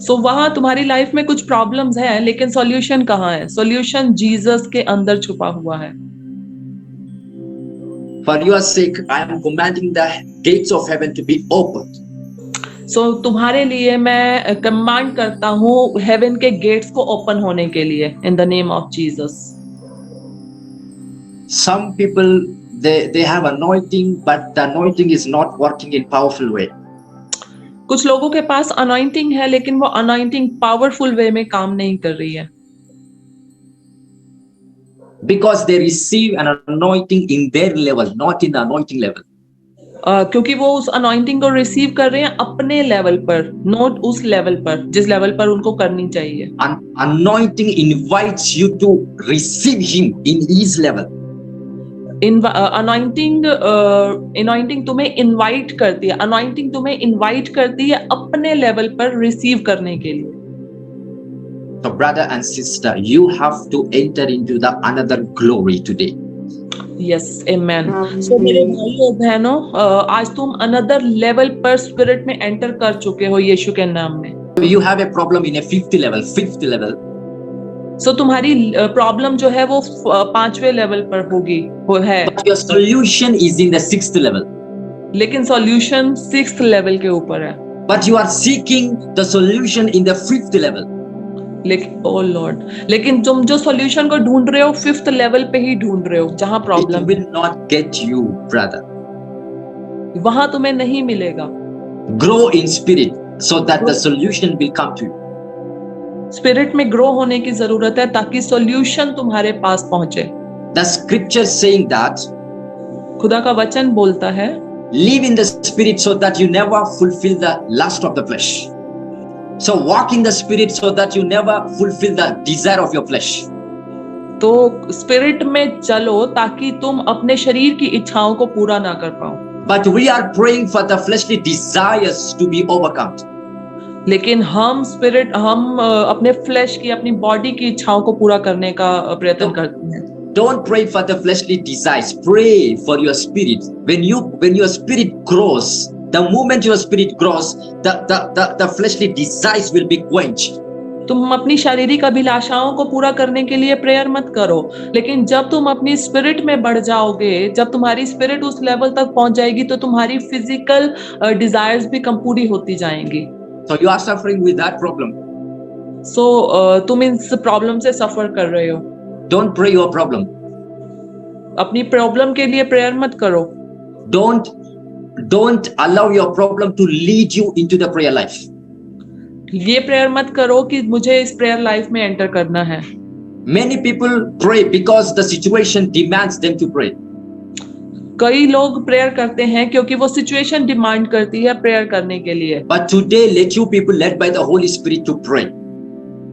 सो वहां तुम्हारी लाइफ में कुछ प्रॉब्लम्स है, लेकिन सॉल्यूशन कहाँ है? सॉल्यूशन जीसस के अंदर छुपा हुआ है। For your sake, I am commanding the gates of heaven to be opened. सो तुम्हारे लिए मैं कमांड करता हूँ हेवन के गेट्स को ओपन होने के लिए, in the name of Jesus. Some people they have anointing, but the anointing is not working in powerful way. कुछ लोगों के पास अनॉइंटिंग है, लेकिन वो अनॉइंटिंग पावरफुल वे में काम नहीं कर रही है। Because they receive an anointing in their level, not in the anointing level. क्योंकि वो उस अनॉइंटिंग को रिसीव कर रहे हैं अपने लेवल पर, नॉट उस लेवल पर जिस लेवल पर उनको करनी चाहिए। Anointing invites you to receive him in his level. Anointing तुम्हें इनवाइट करती है, अनॉइंटिंग तुम्हें इनवाइट करती है अपने लेवल पर रिसीव करने के लिए। So brother and sister, you have to enter into the another glory today. Yes amen. So मेरे भाइयों बहनों, आज तुम अनदर लेवल पर स्पिरिट में एंटर कर चुके हो यीशु के नाम में। You have a problem in a fifth level. सो तुम्हारी प्रॉब्लम जो है वो 5वें लेवल पर होगी, वो है। But your solution is in the 6th level. लेकिन सॉल्यूशन 6th लेवल के ऊपर है। But you are seeking the solution in the 5th level. लेकिन ओ लॉर्ड, लेकिन तुम जो सॉल्यूशन को ढूंढ रहे हो 5th लेवल पे ही ढूंढ रहे हो, जहां problem. It will not get you, brother. वहां तुम्हें नहीं मिलेगा। Grow in spirit so that the solution will come to you. Spirit में ग्रो होने की जरूरत है ताकि सॉल्यूशन तुम्हारे पास पहुंचे। The scripture saying that खुदा का वचन बोलता है, live in the spirit so that you never fulfill the lust of the flesh. So walk in the spirit so that you never fulfill the desire of your flesh. तो spirit में चलो ताकि तुम अपने शरीर की इच्छाओं को पूरा ना कर पाओ। But we are praying for the fleshly desires to be overcome. लेकिन हम अपने फ्लेश की, अपनी बॉडी की इच्छाओं को पूरा करने का प्रयत्न करते हैं। Don't pray for the fleshly desires. Pray for your spirit. When your spirit grows, the moment your spirit grows, the fleshly desires will be quenched. तुम अपनी शारीरिक अभिलाषाओं को पूरा करने के लिए प्रेयर मत करो, लेकिन जब तुम अपनी स्पिरिट में बढ़ जाओगे, जब तुम्हारी स्पिरिट उस लेवल तक पहुंच जाएगी, तो तुम्हारी फिजिकल डिजायर्स भी कम पूरी होती जाएंगी। So you are suffering with that problem. So तुम इस प्रॉब्लम से सफर कर रहे हो। Don't pray your problem. अपनी प्रॉब्लम के लिए प्रेयर मत करो। Don't allow your problem to lead you into the prayer life. ये प्रेयर मत करो कि मुझे इस प्रेयर लाइफ में एंटर करना है। Many people pray because the situation demands them to pray. कई लोग प्रेयर करते हैं क्योंकि वो सिचुएशन डिमांड करती है प्रेयर करने के लिए। But today let you people led by the Holy Spirit to pray.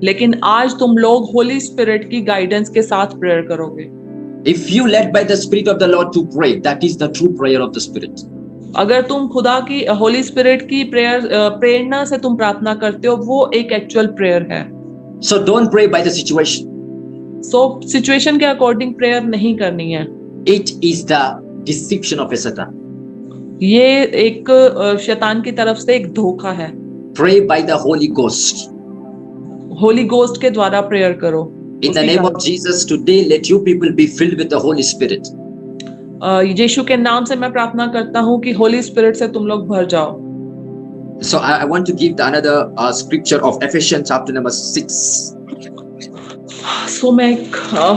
लेकिन आज तुम लोग होली स्पिरिट की गाइडेंस के साथ प्रेयर करोगे। If you led by the Spirit of the Lord to pray, that is the true prayer of the Spirit. अगर तुम खुदा की होली स्पिरिट की प्रेरणा से तुम प्रार्थना करते हो, वो एक एक्चुअल प्रेयर है। So don't pray by the situation. So situation के अकॉर्डिंग प्रेयर नहीं करनी है। It is the deception of a Satan. ये एक शैतान की तरफ से एक धोखा है। Pray by the Holy Ghost. Holi ghost के द्वारा प्रेयर करो। In the name of Jesus, today let you people be filled with the Holy Spirit. यीशु के नाम से मैं प्रार्थना करता हूँ कि होली स्पिरिट से तुम लोग भर जाओ। So I want to give another scripture of Ephesians chapter number 6. So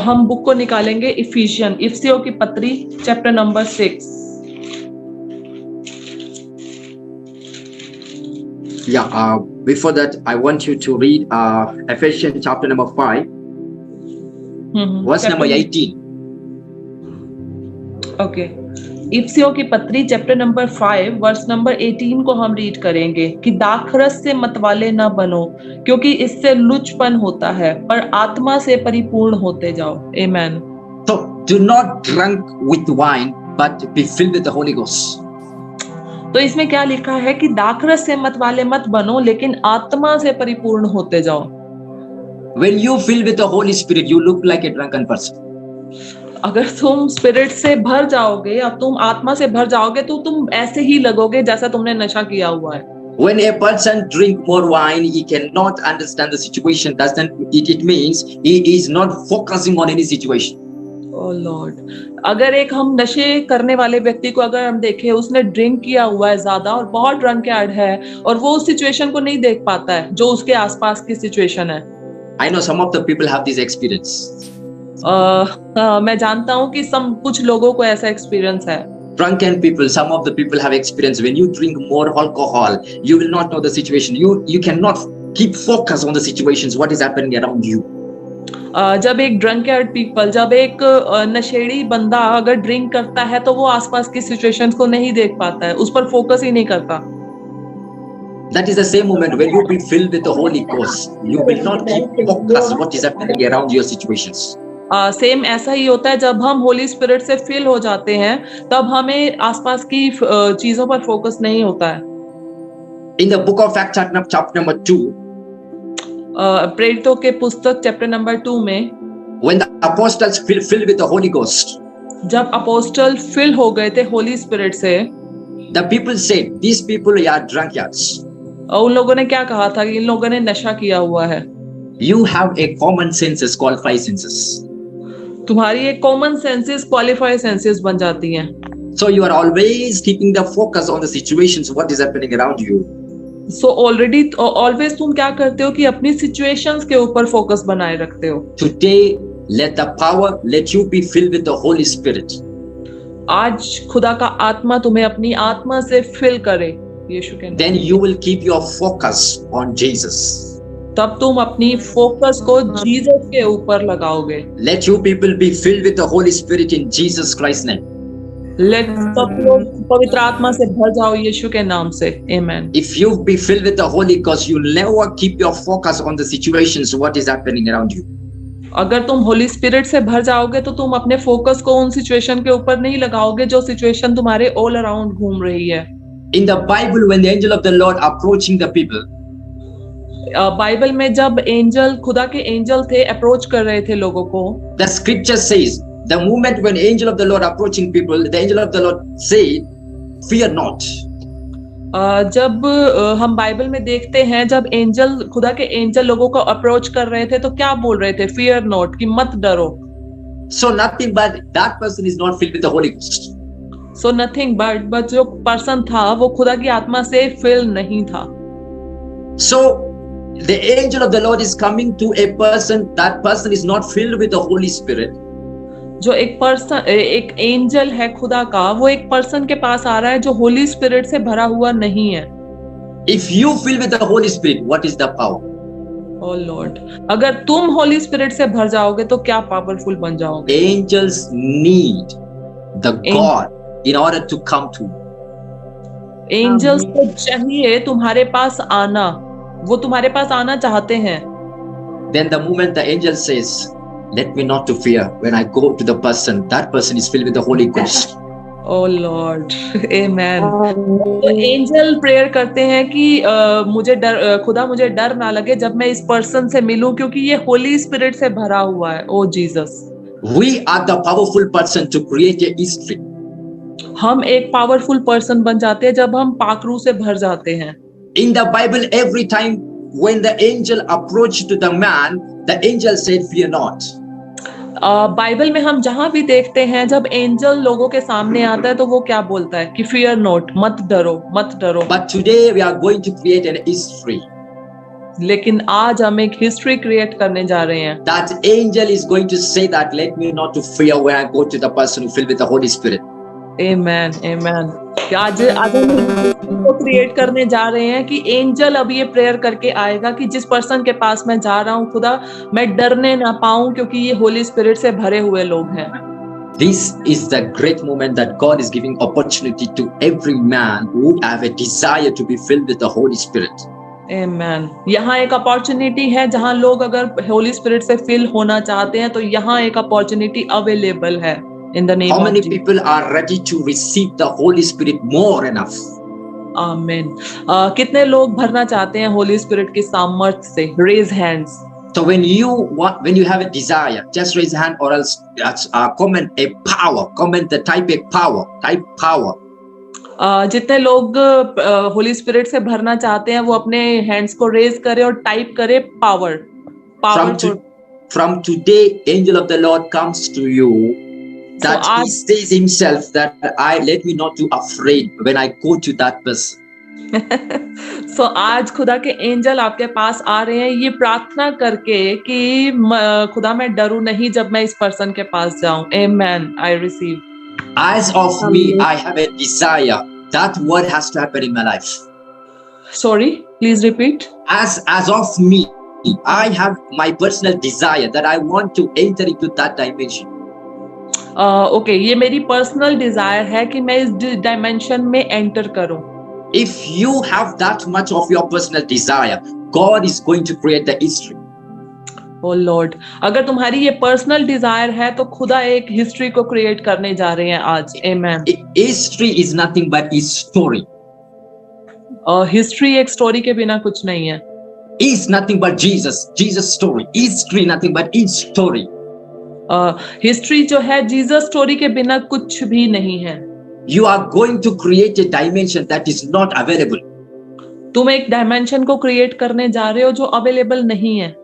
हम बुक को निकालेंगे इफिसियों की पत्री chapter number 6। Before that, I want you to read Ephesians chapter number 5, verse number 18. Okay, इफिसियों की पत्री चैप्टर नंबर 5 वर्स नंबर 18 को हम read करेंगे कि दाखरस से मतवाले न बनो, क्योंकि इससे लुचपन होता है, पर आत्मा से परिपूर्ण होते जाओ। आमेन। So do not drink with wine, but be filled with the Holy Ghost. तो इसमें क्या लिखा है कि दाखरस से मतवाले मत बनो, लेकिन आत्मा से परिपूर्ण होते जाओ। When you fill with the Holy Spirit, you look like a drunken person. अगर तुम स्पिरिट से भर जाओगे, अब तुम आत्मा से भर जाओगे, तो तुम ऐसे ही लगोगे जैसा तुमने नशा किया हुआ है। When a person drink more wine, he cannot understand the situation. It means he is not focusing on any situation. Oh Lord, अगर एक हम नशे करने वाले व्यक्ति को अगर हम देखें, उसने ड्रिंक किया हुआ है ज्यादा और बहुत ड्रंकयार्ड है, और वो उस सिचुएशन को नहीं देख पाता है जो उसके आसपास की सिचुएशन है। I know some of the people have this experience. मैं जानता हूँ कि कुछ लोगों को ऐसा एक्सपीरियंस है। Drunken people, some of the people have experience. When you drink more alcohol, you will not know the situation. You cannot keep focus on the situations, what is happening around you. जब एक ड्रंकयार्ड people, जब एक नशेड़ी बंदा अगर drink करता है, तो वो आसपास की सिचुएशंस को नहीं देख पाता है, उस पर फोकस ही नहीं करता। That is the same moment when you be filled with the Holy Ghost, you will not keep focus what is happening around your situations. Same ऐसा ही होता है जब हम होली स्पिरिट से फिल हो जाते हैं, तब हमें आसपास की चीजों पर फोकस नहीं होता है। In the book of Acts chapter number 2, प्रेरितों के पुस्तक चैप्टर नंबर 2 में, when the apostles filled with the Holy Ghost, जब अपोस्टल फिल हो गए थे होली स्पिरिट से, the people said, these people are drunkards. उन लोगों ने क्या कहा था कि इन लोगों ने नशा किया हुआ है। You have a common senses called five senses. तुम्हारी एक कॉमन सेंसेस क्वालिफाई सेंसेस बन जाती हैं। So you are always keeping the focus on the situations, what is happening around you. So always तुम क्या करते हो कि अपनी सिचुएशंस के ऊपर फोकस बनाए रखते हो। Today, let you be filled with the Holy Spirit. आज खुदा का आत्मा तुम्हें अपनी आत्मा से फिल करे, यीशु के नाम। Then you will keep your focus on Jesus. तब तुम अपनी फोकस को जीसस के ऊपर लगाओगे। Let you people be filled with the Holy Spirit in Jesus Christ's name. Let सब लोग पवित्र आत्मा से भर जाओ यीशु के नाम से। आमेन। If you be filled with the Holy Ghost, you never keep your focus on the situations, what is happening around you. अगर तुम होली स्पिरिट से भर जाओगे, तो तुम अपने फोकस को उन सिचुएशन के ऊपर नहीं लगाओगे जो सिचुएशन तुम्हारे ऑल अराउंड घूम रही है। In the Bible, when the angel of the Lord approaching the people, Bible में जब एंजल, खुदा के एंजल थे, अप्रोच कर रहे थे लोगों को, the scripture says, the moment when angel of the Lord approaching people, the angel of the Lord said, fear not. जब हम बाइबल में देखते हैं, जब एंजल, खुदा के एंजल लोगों को अप्रोच कर रहे थे, तो क्या बोल रहे थे? फियर नॉट, कि मत डरो। So nothing but that person is not filled with the Holy Ghost. So nothing but जो पर्सन था वो खुदा की आत्मा से फिल नहीं था। So the angel of the Lord is coming to a person, that person is not filled with the Holy Spirit. जो एक पर्सन, एक एंजल है खुदा का, वो एक पर्सन के पास आ रहा है जो होली स्पिरिट से भरा हुआ नहीं है। If you fill with the Holy Spirit, what is the power? Oh Lord, अगर तुम होली स्पिरिट से भर जाओगे तो क्या पावरफुल बन जाओगे। Angels need the God in order to come to. Angels को चाहिए तुम्हारे पास आना, वो तुम्हारे पास आना चाहते हैं। Then the moment the angel says, let me not to fear, when I go to the person, that person is filled with the Holy Ghost. Oh Lord, Amen. तो एंजल प्रेयर करते हैं कि मुझे डर, खुदा मुझे डर ना लगे जब मैं इस पर्सन से मिलूं, क्योंकि ये होली स्पिरिट से भरा हुआ है। ओ Jesus, We are the powerful person to create a history. हम एक पावरफुल पर्सन बन जाते हैं जब हम पाखरू से भर जाते हैं। In the Bible, every time when the angel approached to the man, the angel said, fear not. Bible में हम जहां भी देखते हैं, जब एंजल लोगों के सामने आता है तो वो क्या बोलता है कि फियर नॉट, मत डरो, मत डरो। But today we are going to create an history. लेकिन आज हम एक हिस्ट्री क्रिएट करने जा रहे हैं। That angel is going to say that, let me not to fear when I go to the person who filled with the Holy Spirit. Amen, amen. कि आज हम को क्रिएट करने जा रहे हैं कि एंजल अब ये प्रेयर करके आएगा कि जिस पर्सन के पास मैं जा रहा हूँ खुदा, मैं डरने ना पाऊं क्योंकि ये होली स्पिरिट से भरे हुए लोग हैं। This is the great moment that God is giving opportunity to every man who have a desire to be filled with the Holy Spirit. आमेन। यहाँ एक अपॉर्चुनिटी है जहाँ लोग अगर होली स्पिरिट से फिल होना चाहते हैं तो यहाँ एक अपॉर्चुनिटी अवेलेबल है in the name How of many Jesus. people are ready to receive the Holy Spirit more enough? आमीन। कितने लोग भरना चाहते हैं होली स्पिरिट की सामर्थ्य से? Raise hands. So when you have a desire, just raise your hand or else comment a power. Comment the type a power. Type power. जितने लोग होली स्पिरिट से भरना चाहते हैं वो अपने हैंड्स को रेज करें और टाइप करें power. Power. From today, angel of the Lord comes to you. That he says himself that let me not be afraid when I go to that person. So आज खुदा के angel आपके पास आ रहे हैं ये प्रार्थना करके कि खुदा मैं डरूं नहीं जब मैं इस पर्सन के पास जाऊं। Amen. I receive. As of me, I have a desire. That word has to happen in my life. Sorry, please repeat. As of me, I have my personal desire that I want to enter into that dimension. Okay, ये मेरी personal Dzire है कि मैं इस dimension में enter करूं। If you have that much of your personal desire, God is going to create the history. Oh Lord, अगर तुम्हारी ये पर्सनल डिजायर है तो खुदा एक हिस्ट्री को क्रिएट करने जा रहे हैं आज। Amen. History is nothing but his story. History एक स्टोरी के बिना कुछ नहीं है। Is nothing but Jesus story. History nothing but his story. History जो है जीसस स्टोरी के बिना कुछ भी नहीं है। You are going to create a dimension that is not available. तुम एक डायमेंशन को क्रिएट करने जा रहे हो जो अवेलेबल नहीं है।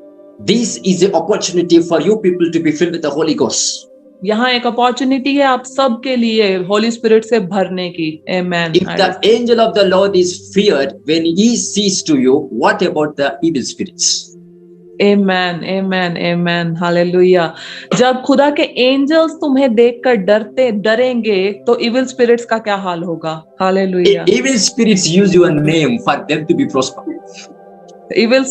This is an opportunity for you people to be filled with the Holy Ghost. यहाँ एक अपॉर्चुनिटी है आप सब के लिए होली स्पिरिट से भरने की। Amen. If the angel of the Lord is feared when he sees to you, what about the evil spirits? Amen, amen, amen, hallelujah. जब खुदा के एंजल्स तुम्हें देखकर डरेंगे तो इविल स्पिरिट्स का क्या हाल होगा? Hallelujah. Evil spirits use your name for them to be prosperous. Evil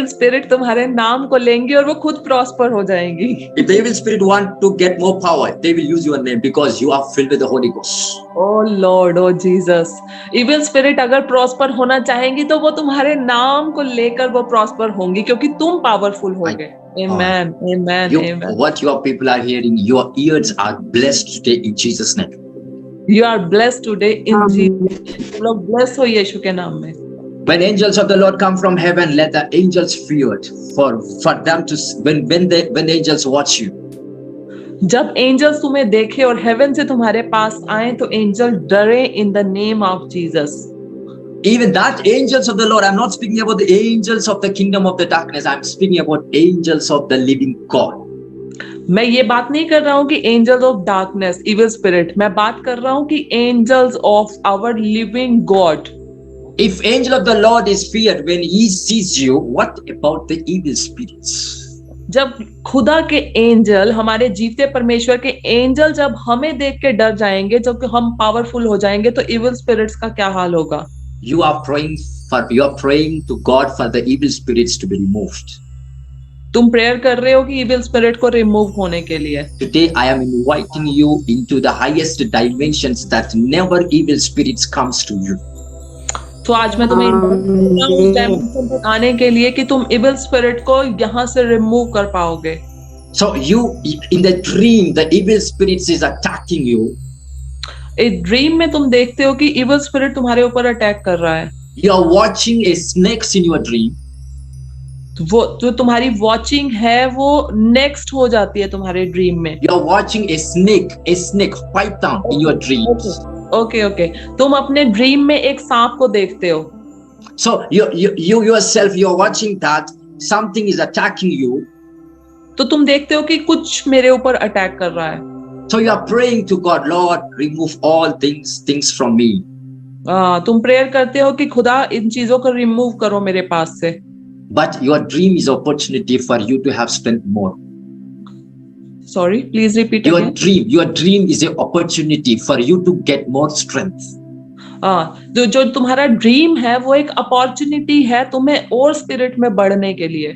spirit तुम्हारे नाम को लेंगी और वो खुद प्रॉस्पर हो जाएंगी। If the evil spirit want to get more power, they will use your name because you are filled with the Holy Ghost. Oh Lord, oh Jesus. Evil spirit अगर प्रॉस्पर होना चाहेंगी तो वो तुम्हारे नाम को लेकर वो प्रॉस्पर होंगी क्योंकि तुम पावरफुल होगे। Amen, amen, amen. What your people are hearing, your ears are blessed today in Jesus' name. You are blessed today in Jesus. तुम लोग blessed हो यीशु के नाम में। When angels of the Lord come from heaven, let the angels fear for them to when the angels watch you. जब angels तुम्हें देखे और हेवन से तुम्हारे पास आए तो एंजल डरे in the name of Jesus. Even that angels of the Lord, I'm not speaking about the angels of the kingdom of the darkness. I'm speaking about angels of the living God. मैं ये बात नहीं कर रहा हूँ कि angels of darkness, evil spirit, मैं बात कर रहा हूँ कि angels of our living God. If angel of the Lord is feared when he sees you, what about the evil spirits? जब खुदा के एंजल, हमारे जीवते परमेश्वर के एंजल जब हमें देख के डर जाएंगे, जब हम पावरफुल हो जाएंगे तो इविल स्पिरिट्स का क्या हाल होगा? You are praying to God for the evil spirits to be removed. तुम प्रेयर कर रहे हो कि इविल स्पिरिट को रिमूव होने के लिए। Today I am inviting you into the highest dimensions that never evil spirits comes to you. तो आज मैं तुम्हें उस डायमेंशन तक आने के लिए कि तुम इविल स्पिरिट को यहाँ से रिमूव कर पाओगे। So you in the dream the evil spirits is attacking you. एक ड्रीम में तुम देखते हो कि इविल स्पिरिट तुम्हारे ऊपर अटैक कर रहा है। You are watching a snakes in your dream. वो जो तुम्हारी वॉचिंग है वो नेक्स्ट हो जाती है तुम्हारे ड्रीम में। You are watching a snake python in your dreams. Okay, तुम अपने ड्रीम में एक सांप को देखते हो। So you yourself you are watching that something is attacking you. तो तुम देखते हो कि कुछ मेरे ऊपर अटैक कर रहा है। So you are praying to God, Lord, remove all things from me. तुम प्रेयर करते हो कि खुदा इन चीजों को रिमूव करो मेरे पास से। But your dream is opportunity for you to have strength more. Sorry, please repeat Your again. dream is an opportunity for you to get more strength. जो तुम्हारा ड्रीम है वो एक अपॉर्चुनिटी है तुम्हें और स्पिरिट में बढ़ने के लिए.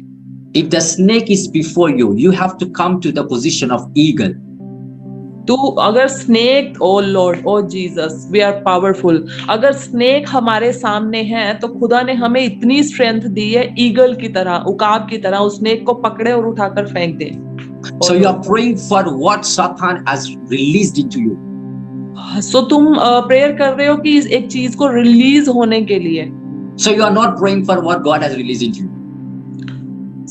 If the snake is before you, you have to come to the position of eagle. तू अगर snake, O lord, O Jesus, we are powerful. अगर स्नेक हमारे सामने है तो खुदा ने हमें इतनी स्ट्रेंथ दी है, ईगल की तरह, उकाब की तरह उस स्नेक को पकड़े और उठाकर फेंक दे. So you are praying for what Satan has released into you. सो तुम प्रेयर कर रहे हो कि इस एक चीज को रिलीज होने के लिए. So you are not praying for what God has released into you.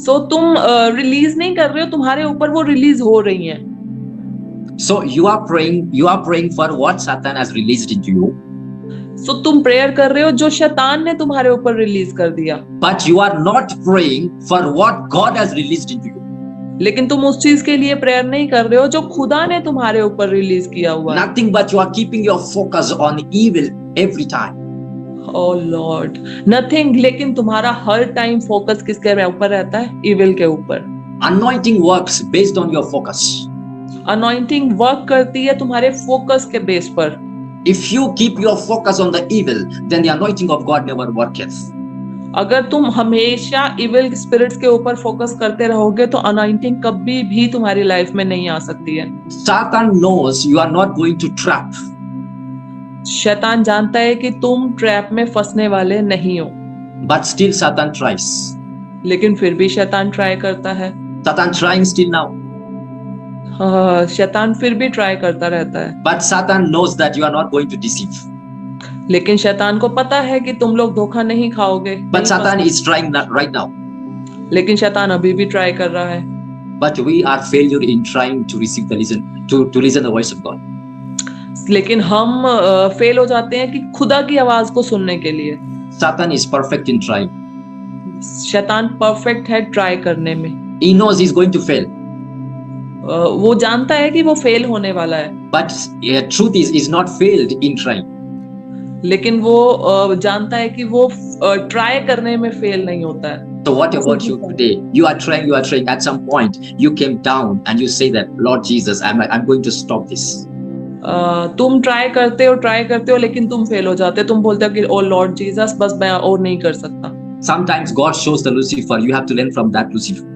सो तुम रिलीज नहीं कर रहे हो, तुम्हारे ऊपर वो रिलीज हो रही हैं. So you are praying for what Satan has released into you. सो तुम प्रेयर कर रहे हो जो शैतान ने तुम्हारे ऊपर रिलीज कर दिया. But you are not praying for what God has released into you. लेकिन तुम उस चीज के लिए प्रेयर नहीं कर रहे हो जो खुदा ने तुम्हारे ऊपर रिलीज किया हुआ है. Nothing but you are keeping your focus on evil every time. Oh Lord, nothing. लेकिन तुम्हारा हर टाइम फोकस किसके ऊपर रहता है? इविल के ऊपर. Anointing works based on your focus. Anointing work करती है तुम्हारे फोकस के बेस पर. If you keep your focus on the evil, then the anointing of God never worketh. अगर तुम हमेशा इविल स्पिरिट्स के ऊपर फोकस करते रहोगे तो अनॉइंटिंग कभी भी तुम्हारी लाइफ में नहीं आ सकती है. Satan knows you are not going to trap. शैतान जानता है कि तुम ट्रैप में फंसने वाले नहीं हो. But still Satan tries. लेकिन फिर भी शैतान ट्राई करता है. Satan trying still now. शैतान फिर भी ट्राई करता रहता है. But Satan knows that you are not going to deceive. लेकिन शैतान को पता है कि तुम लोग धोखा नहीं खाओगे. But Satan is trying right now. लेकिन शैतान अभी भी ट्राई कर रहा है. But we are failure in trying to receive the listen the voice of God. लेकिन हम फेल हो जाते हैं कि खुदा की आवाज को सुनने के लिए. Satan is perfect in trying. शैतान परफेक्ट है ट्राई करने में. He knows he's going to fail. वो जानता है कि वो फेल होने वाला है. But truth is not failed in trying. लेकिन वो जानता है कि वो ट्राई करने में फेल नहीं होता है. So what about you today? You are trying. At some point, you came down and you say that, Lord Jesus, I'm going to stop this. तुम ट्राई करते हो लेकिन तुम फेल हो जाते हो. तुम बोलते हो कि ओ लॉर्ड जीसस, बस मैं और नहीं कर सकता. Sometimes God shows the Lucifer. You have to learn from that Lucifer.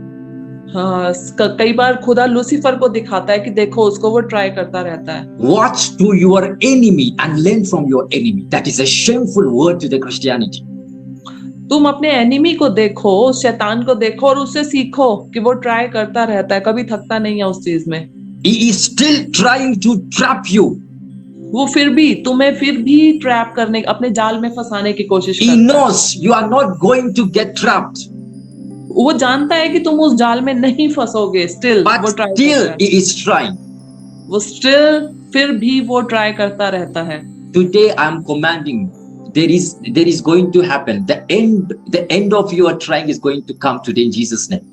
हाँ, कई बार खुदा लूसीफर को दिखाता है कि देखो उसको, वो ट्राई करता रहता है. Watch to your enemy and learn from your enemy. That is a shameful word to the Christianity. तुम अपने एनिमी को देखो, उस शैतान को देखो और उससे सीखो कि वो ट्राई करता रहता है, कभी थकता नहीं है उस चीज में. He is still trying to trap you. वो फिर भी तुम्हें फिर भी ट्रैप करने, अपने जाल में फंसाने की कोशिश He करता है. knows you are not going to get trapped. वो जानता है कि तुम उस जाल में नहीं फंसोगे. स्टिल But वो ट्राई still करता है. he is trying. वो स्टिल फिर भी वो ट्राई करता रहता है. Today I am commanding. There is going to happen. The end of your trying is going to come today in Jesus' name.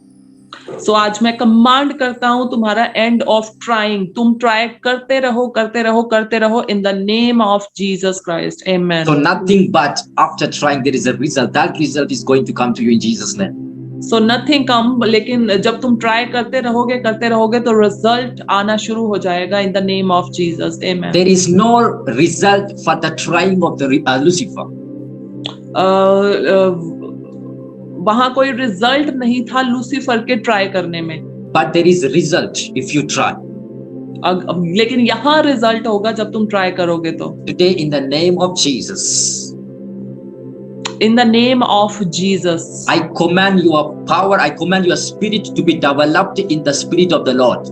सो आज मैं कमांड करता हूं तुम्हारा एंड ऑफ ट्राइंग. तुम ट्राई करते रहो in the name of Jesus Christ. Amen. So nothing but after trying there is a result. That result is going to come to you in Jesus' name. So nothing come, लेकिन जब तुम try करते रहोगे तो result आना शुरू हो जाएगा in the name of Jesus. Amen. There is no result for the trying of the Lucifer. वहां कोई रिजल्ट नहीं था लूसीफर के ट्राई करने में. But there is a result if you try. लेकिन यहाँ रिजल्ट होगा जब तुम ट्राई करोगे तो. Today in the name of Jesus. In the name of Jesus. I command your power, I command your spirit to be developed in the spirit of the Lord.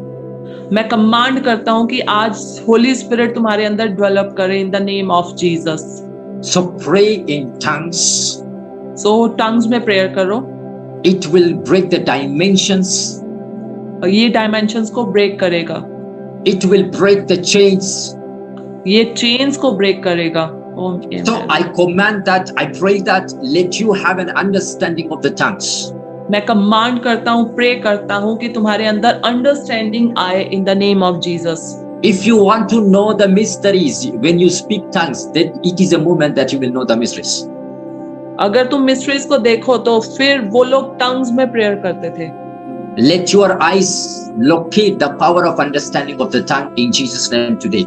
मैं command करता हूँ कि आज होली स्पिरिट तुम्हारे अंदर develop करे in the name of Jesus. So pray in tongues. So tongues में prayer करो. It will break the dimensions. ये डायमेंशंस को ब्रेक करेगा. It will break the chains. ये चेन्स को ब्रेक करेगा. So I command that, I pray that let you have an understanding of the tongues. मैं command करता हूँ, प्रे करता हूँ कि तुम्हारे अंदर अंडरस्टैंडिंग आए in the name of Jesus. If you want to know the mysteries when you speak tongues, then it is a moment that you will know the mysteries. अगर तुम मिस्ट्रीज को देखो तो फिर वो लोग टंग्स में प्रेयर करते थे. Let your eyes locate the power of understanding of the tongue in Jesus' name today.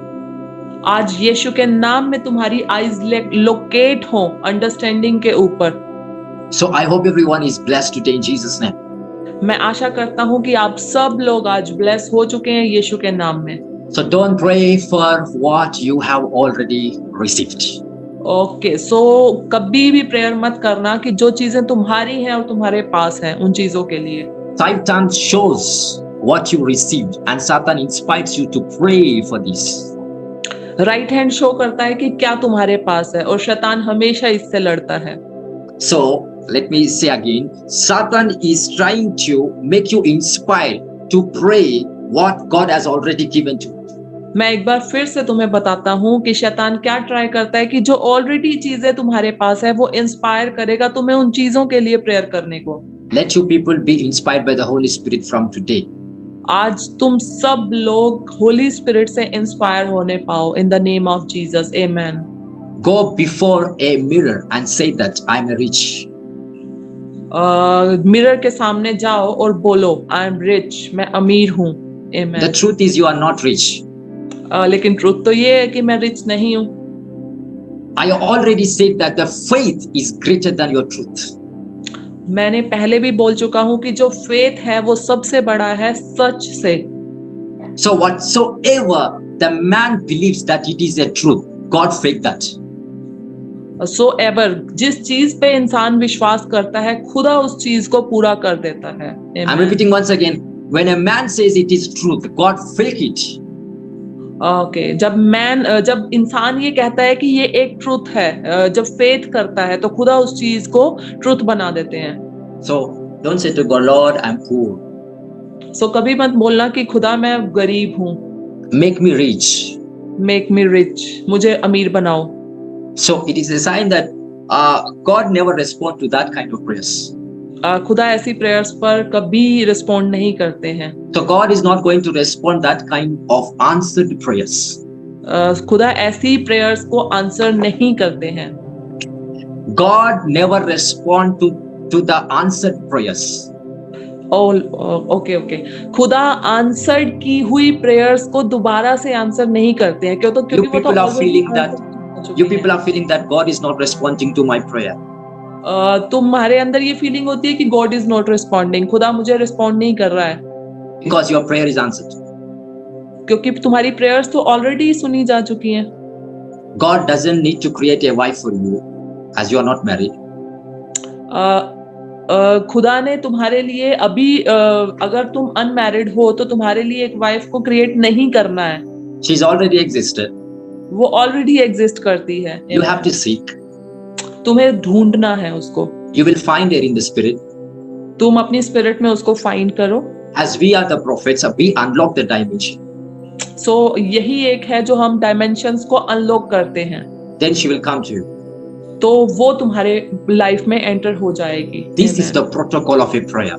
आज यीशु के नाम में तुम्हारी आईज लोकेट हो अंडरस्टैंडिंग के ऊपर। So I hope everyone is blessed today in Jesus' name. मैं आशा करता हूँ कि आप सब लोग आज ब्लेस हो चुके हैं यीशु के नाम में। So don't pray for what you have already received. Okay, so कभी भी प्रेयर मत करना कि जो चीजें तुम्हारी हैं और तुम्हारे पास हैं उन चीजों के लिए। Satan shows what you received and Satan inspires you to pray for this. Right hand show करता है कि क्या तुम्हारे पास है और शैतान हमेशा इससे लड़ता है। So let me say again, Satan is trying to make you inspired to pray what God has already given to you. मैं एक बार फिर से तुम्हें बताता हूँ कि शैतान क्या ट्राई करता है कि जो ऑलरेडी चीजें तुम्हारे पास है वो इंस्पायर करेगा तुम्हें उन चीजों के लिए प्रेयर करने को। Let you people be inspired by the Holy Spirit from today. आज तुम सब लोग होली स्पिरिट से इंस्पायर होने पाओ in the name of Jesus, amen. Go before a mirror and say that I'm rich. Mirror के सामने जाओ और बोलो आई एम रिच, मैं अमीर हूँ, आमेन। The truth is you are not rich. लेकिन ट्रुथ तो ये है कि मैं रिच नहीं हूँ। I already said that the faith is greater than your truth. मैंने पहले भी बोल चुका हूँ कि जो फेथ है वो सबसे बड़ा है सच से। So whatsoever the man believes that it is a truth, God fake that. So ever जिस चीज पे इंसान विश्वास करता है खुदा उस चीज को पूरा कर देता है। I'm repeating once again. When a man says it is truth, God fake it. Okay, जब इंसान ये कहता है कि ये एक ट्रुथ है, जब फेथ करता है तो खुदा उस चीज को ट्रुथ बना देते हैं। So don't say to God, Lord, I'm poor. सो कभी मत बोलना कि खुदा मैं गरीब हूँ। Make me rich. Make me rich, मुझे अमीर बनाओ। So it is a sign that God never responds to that kind of prayers. खुदा ऐसी प्रेयर्स पर कभी रिस्पॉन्ड नहीं करते हैं। So God is not going to respond that kind of answered prayers. खुदा ऐसी प्रेयर्स को आंसर नहीं करते हैं। God never respond to the answered prayers. Okay, खुदा आंसर्ड की हुई प्रेयर्स को दोबारा से आंसर नहीं करते हैं, क्योंकि You people are feeling that you people are feeling that God is not responding to my prayer. तुम्हारे अंदर ये फीलिंग होती है कि गॉड इज नॉट रिस्पॉन्डिंग, खुदा मुझे रिस्पॉन्ड नहीं कर रहा है। Because your prayer is answered. क्योंकि तुम्हारी प्रेयर्स तो ऑलरेडी सुनी जा चुकी हैं। God doesn't need to create a wife for you as you are not married. खुदा ने तुम्हारे लिए अभी अगर तुम अनमैरिड हो तो तुम्हारे लिए एक वाइफ को क्रिएट नहीं करना है। She's already existed. वो ऑलरेडी एग्जिस्ट करती है। You have to seek. तुम्हें ढूंढना है उसको। You will find her in the spirit. तुम अपनी स्पिरिट में उसको फाइंड करो। As we are the prophets, we unlock the dimension. सो यही एक है जो हम डायमेंशंस को अनलॉक करते हैं। Then she will come to you. तो वो तुम्हारे लाइफ में एंटर हो जाएगी। This is the protocol of a prayer.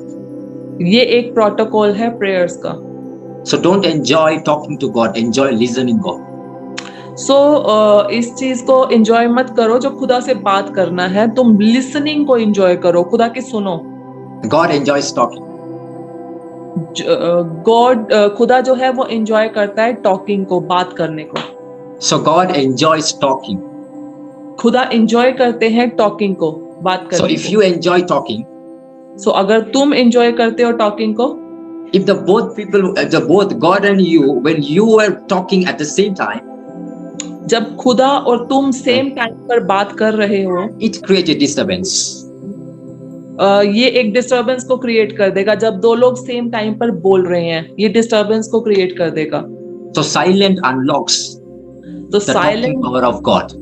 ये एक प्रोटोकॉल है प्रेयर्स का। So don't enjoy talking to God, enjoy listening God. सो इस चीज को एंजॉय मत करो जो खुदा से बात करना है, तुम लिसनिंग को एंजॉय करो, खुदा की सुनो। God enjoys talking. खुदा जो है वो एंजॉय करता है टॉकिंग को, बात करने को। So God enjoys talking. खुदा एंजॉय करते हैं टॉकिंग को, बात So करने if को। you enjoy talking, सो अगर तुम एंजॉय करते हो टॉकिंग को, if both God and you, when you were talking at the same time, जब खुदा और तुम सेम टाइम पर बात कर रहे हो, it created disturbance. ये एक डिस्टरबेंस को क्रिएट कर देगा। जब दो लोग सेम टाइम पर बोल रहे हैं, ये डिस्टरबेंस को क्रिएट कर देगा। So silent unlocks तो the talking power of God.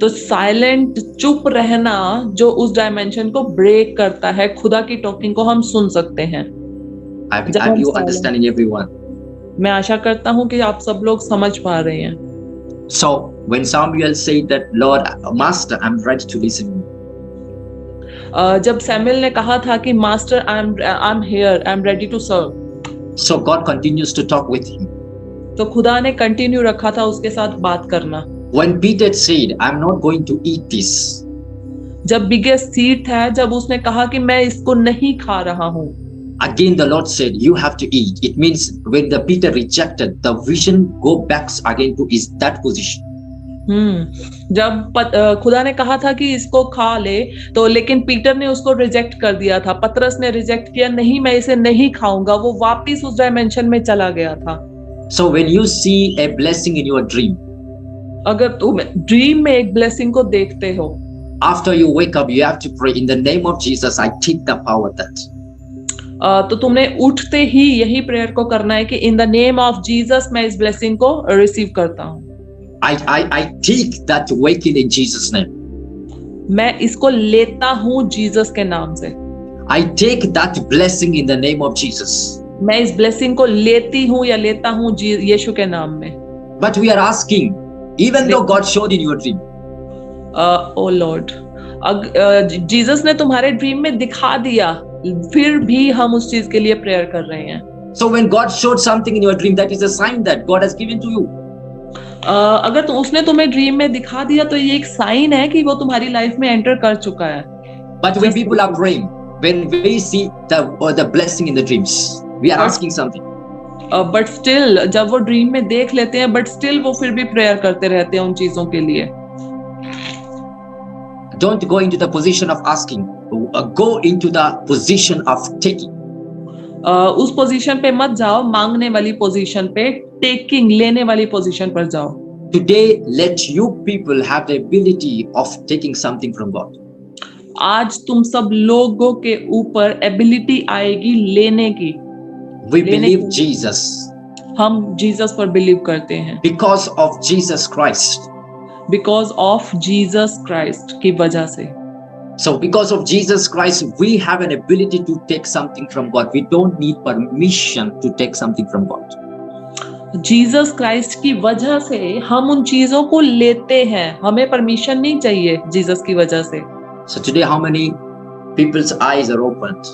तो साइलेंट चुप रहना जो उस डायमेंशन को ब्रेक करता है, खुदा की टॉकिंग को हम सुन सकते हैं। Are you understanding, everyone? मैं आशा करता हूँ कि आप सब लोग समझ पा रहे हैं। So when Samuel said that, Lord, Master, I'm ready to listen. जब सैमुएल ने कहा था कि master I am here, I am ready to serve, So God continues to talk with him. तो खुदा ने कंटिन्यू रखा था उसके साथ बात करना। When Peter said, I'm not going to eat this, जब बिगेस्ट सीड था, जब उसने कहा कि मैं इसको नहीं खा रहा हूँ, Again, the Lord said, "You have to eat." It means when the Peter rejected, the vision go back again to is that position. जब खुदा ने कहा था कि इसको खा ले, तो लेकिन पीटर ने उसको रिजेक्ट कर दिया था, पतरस ने रिजेक्ट किया, नहीं मैं इसे नहीं खाऊंगा, वो वापिस उस डायमेंशन में चला गया था। So when you see a blessing in your dream, अगर तुम ड्रीम में एक ब्लेसिंग को देखते हो, after you wake up, you have to pray in the name of Jesus. I take the power that. तो तुमने उठते ही यही प्रेयर को करना है कि in the name of Jesus मैं इस ब्लेसिंग को रिसीव करता हूँ। I take that waking in Jesus' name. मैं इसको लेता हूँ जीसस के नाम से। I take that blessing in the name of Jesus. मैं इस ब्लेसिंग को लेती हूँ या लेता हूँ यीशु के नाम में। But we are asking, even though God showed in your dream, O lord, Jesus ने तुम्हारे ड्रीम में दिखा दिया, फिर भी हम उस चीज के लिए प्रेयर कर रहे हैं। so when God showed something in your dream, that is a sign that God has given to you. अगर उसने तुम्हें ड्रीम में दिखा दिया तो ये एक साइन है कि वो तुम्हारी लाइफ में एंटर कर चुका है। But when people are praying, when we see the blessing in the dreams, we are asking something. But still जब वो ड्रीम में देख लेते हैं, बट स्टिल वो फिर भी प्रेयर करते रहते हैं उन चीजों के लिए। Don't go into the position of asking, go into the position of taking. उस पोजीशन पे मत जाओ, मांगने वाली पोजीशन पे, टेकिंग लेने वाली पोजीशन पर जाओ। Today, let you people have the ability of taking something from God. आज तुम सब लोगों के ऊपर एबिलिटी आएगी लेने की। We believe Jesus. हम जीसस पर बिलीव करते हैं। Because of Jesus Christ. Because of Jesus Christ की वजह से। So because of Jesus Christ, we have an ability to take something from God. We don't need permission to take something from God. Jesus Christ की वजह से हम उन चीजों को लेते हैं, हमें परमिशन नहीं चाहिए जीसस की वजह से। So today, how many people's eyes are opened?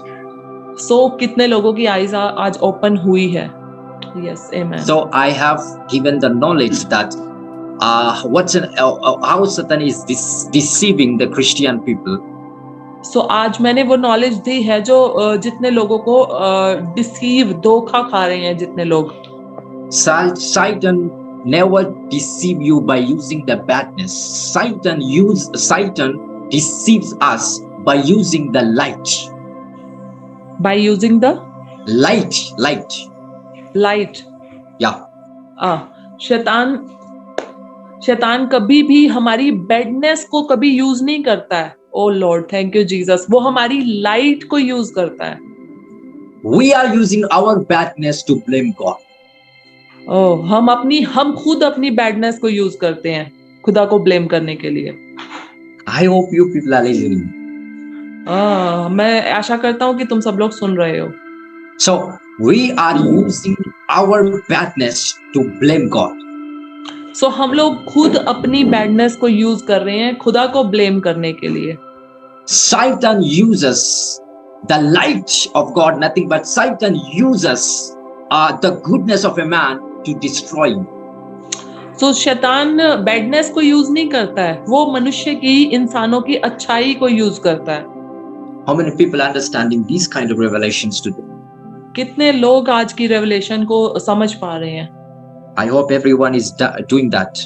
So कितने लोगों की आईज आज ओपन हुई है? Yes, amen. So I have given the knowledge that how Satan is deceiving the Christian people. So आज मैंने वो नॉलेज दी है जो जितने लोगों को डिसीव, धोखा खा रहे हैं जितने लोग। Satan never deceive you by using the badness. Satan deceives us by using the light. By using the light. Yeah. शैतान कभी भी हमारी बैडनेस को कभी यूज नहीं करता है। ओ लॉर्ड, थैंक यू जीसस। वो हमारी लाइट को यूज करता है। We are using our badness to blame God. हम खुद अपनी बैडनेस को यूज करते हैं खुदा को ब्लेम करने के लिए। I hope you people are listening. मैं आशा करता हूँ कि तुम सब लोग सुन रहे हो। So we are using our badness to blame God. So हम लोग खुद अपनी बैडनेस को यूज कर रहे हैं खुदा को ब्लेम करने के लिए। Satan uses the light of God, nothing but Satan uses the goodness of a man to destroy him. So शैतान बैडनेस को यूज नहीं करता है, वो मनुष्य की, इंसानों की अच्छाई को यूज करता है। How many people are understanding these kind of revelations today? कितने लोग आज की रेवलेशन को समझ पा रहे हैं? I hope everyone is doing that.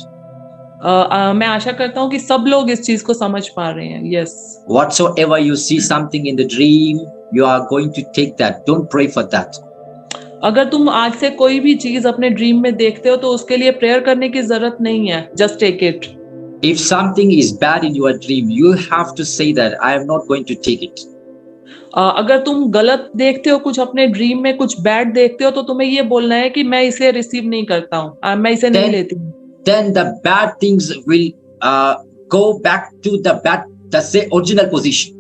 मैं आशा करता हूँ कि सब लोग इस चीज को समझ पा रहे हैं। Yes. Whatsoever you see something in the dream, you are going to take that. Don't pray for that. अगर तुम आज से कोई भी चीज अपने ड्रीम में देखते हो तो उसके लिए प्रेयर करने की जरूरत नहीं है। Just take it. If something is bad in your dream, you have to say that I am not going to take it. अगर तुम गलत देखते हो कुछ अपने ड्रीम में, कुछ बैड देखते हो, तो तुम्हें ये बोलना है कि मैं इसे रिसीव नहीं करता हूँ, मैं इसे नहीं लेती हूँ। Then the bad things will go back to the original position.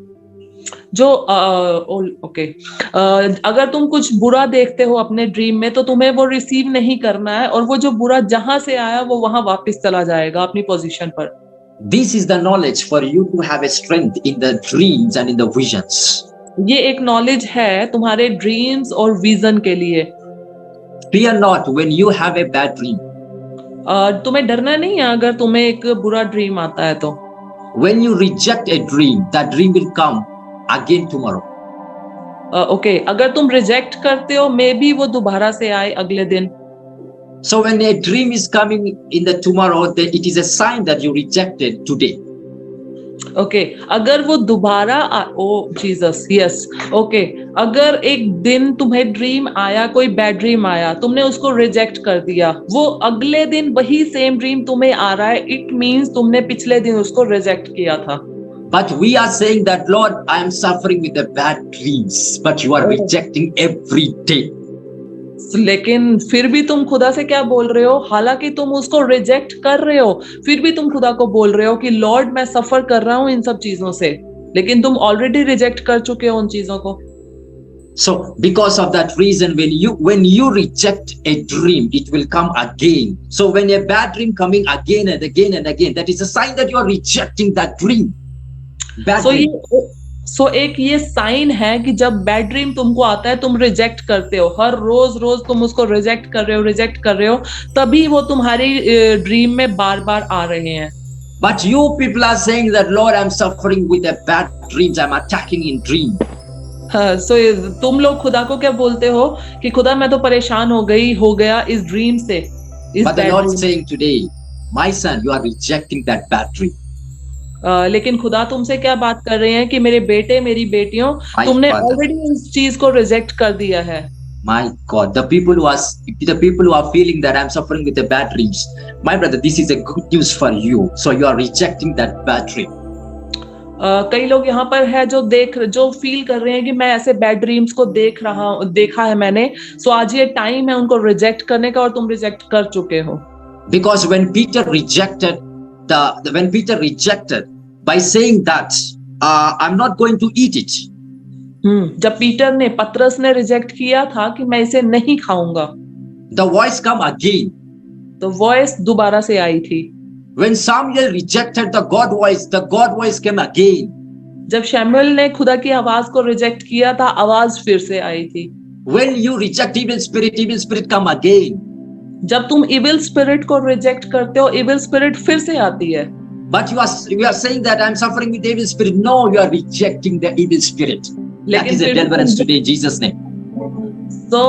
अगर तुम कुछ बुरा देखते हो अपने ड्रीम में तो तुम्हें वो रिसीव नहीं करना है, और वो जो बुरा जहां से आया वो वहां वापस चला जाएगा अपनी पोजीशन पर। This is the knowledge for you to have a strength in the dreams and in the visions. ये एक नॉलेज है तुम्हारे ड्रीम्स और विजन के लिए। Fear not when you have a bad dream. तुम्हें डरना नहीं है अगर तुम्हें एक बुरा ड्रीम आता है तो। When you reject a dream, that dream will come again tomorrow. Okay, अगर तुम रिजेक्ट करते हो मे बी वो दोबारा से आए अगले दिन. So when a dream is coming in the tomorrow, then it is a sign that you rejected today. Okay, अगर वो दोबारा ओ जीसस, यस, ओके, अगर एक दिन तुम्हें ड्रीम आया, कोई बैड ड्रीम आया, तुमने उसको रिजेक्ट कर दिया, वो अगले दिन वही सेम ड्रीम तुम्हें आ रहा है, इट मींस तुमने पिछले दिन उसको रिजेक्ट किया था. But we are saying that, Lord, I am suffering with the bad dreams, but you are rejecting every day. लेकिन फिर भी तुम खुदा से क्या बोल रहे हो? हालांकि तुम उसको रिजेक्ट कर रहे हो, फिर भी तुम खुदा को बोल रहे हो कि लॉर्ड मैं सफर कर रहा हूं इन सब चीजों से, लेकिन तुम ऑलरेडी रिजेक्ट कर चुके हो उन चीजों को. So because of that reason, when you reject a dream, it will come again. So when a bad dream coming again and again and again, that is a sign that you are rejecting that dream. Bad dream. सो एक ये sign है कि जब bad dream तुमको आता है तुम reject करते हो, हर रोज रोज तुम उसको रिजेक्ट कर रहे हो, तभी वो तुम्हारी ड्रीम में बार बार आ रहे हैं. But you people are saying that, Lord, I'm suffering with the bad dreams, I'm attacking in dream. सो तुम लोग खुदा को क्या बोलते हो कि खुदा मैं तो परेशान हो गया इस ड्रीम से. But the Lord is saying today, my son, you are rejecting that bad dream. लेकिन खुदा तुमसे क्या बात कर रहे हैं कि मेरे बेटे मेरी बेटियों, तुमने ऑलरेडी इस चीज को रिजेक्ट कर दिया है. My God, the people who are feeling that I'm suffering with the bad dreams, my brother, this is a good news for you. So you are rejecting that bad dream. कई लोग यहाँ पर है जो feel कर रहे हैं कि मैं ऐसे बैड ड्रीम्स को देखा है मैंने, सो आज ये टाइम है उनको रिजेक्ट करने का, और तुम रिजेक्ट कर चुके हो. Because when Peter rejected by saying that I'm not going to eat it. जब पतरस ने रिजेक्ट किया था कि मैं इसे नहीं खाऊंगा, the voice come again. तो वॉइस दोबारा से आई थी. When Samuel rejected the God voice came again. जब शमूएल ने खुदा की आवाज को रिजेक्ट किया था, आवाज फिर से आई थी. When you reject evil spirit come again. जब तुम इविल स्पिरिट को रिजेक्ट करते हो, इविल स्पिरिट फिर से आती है. But you are saying that I'm suffering with the evil spirit. No, you are rejecting the evil spirit. That is a deliverance today in Jesus' name. So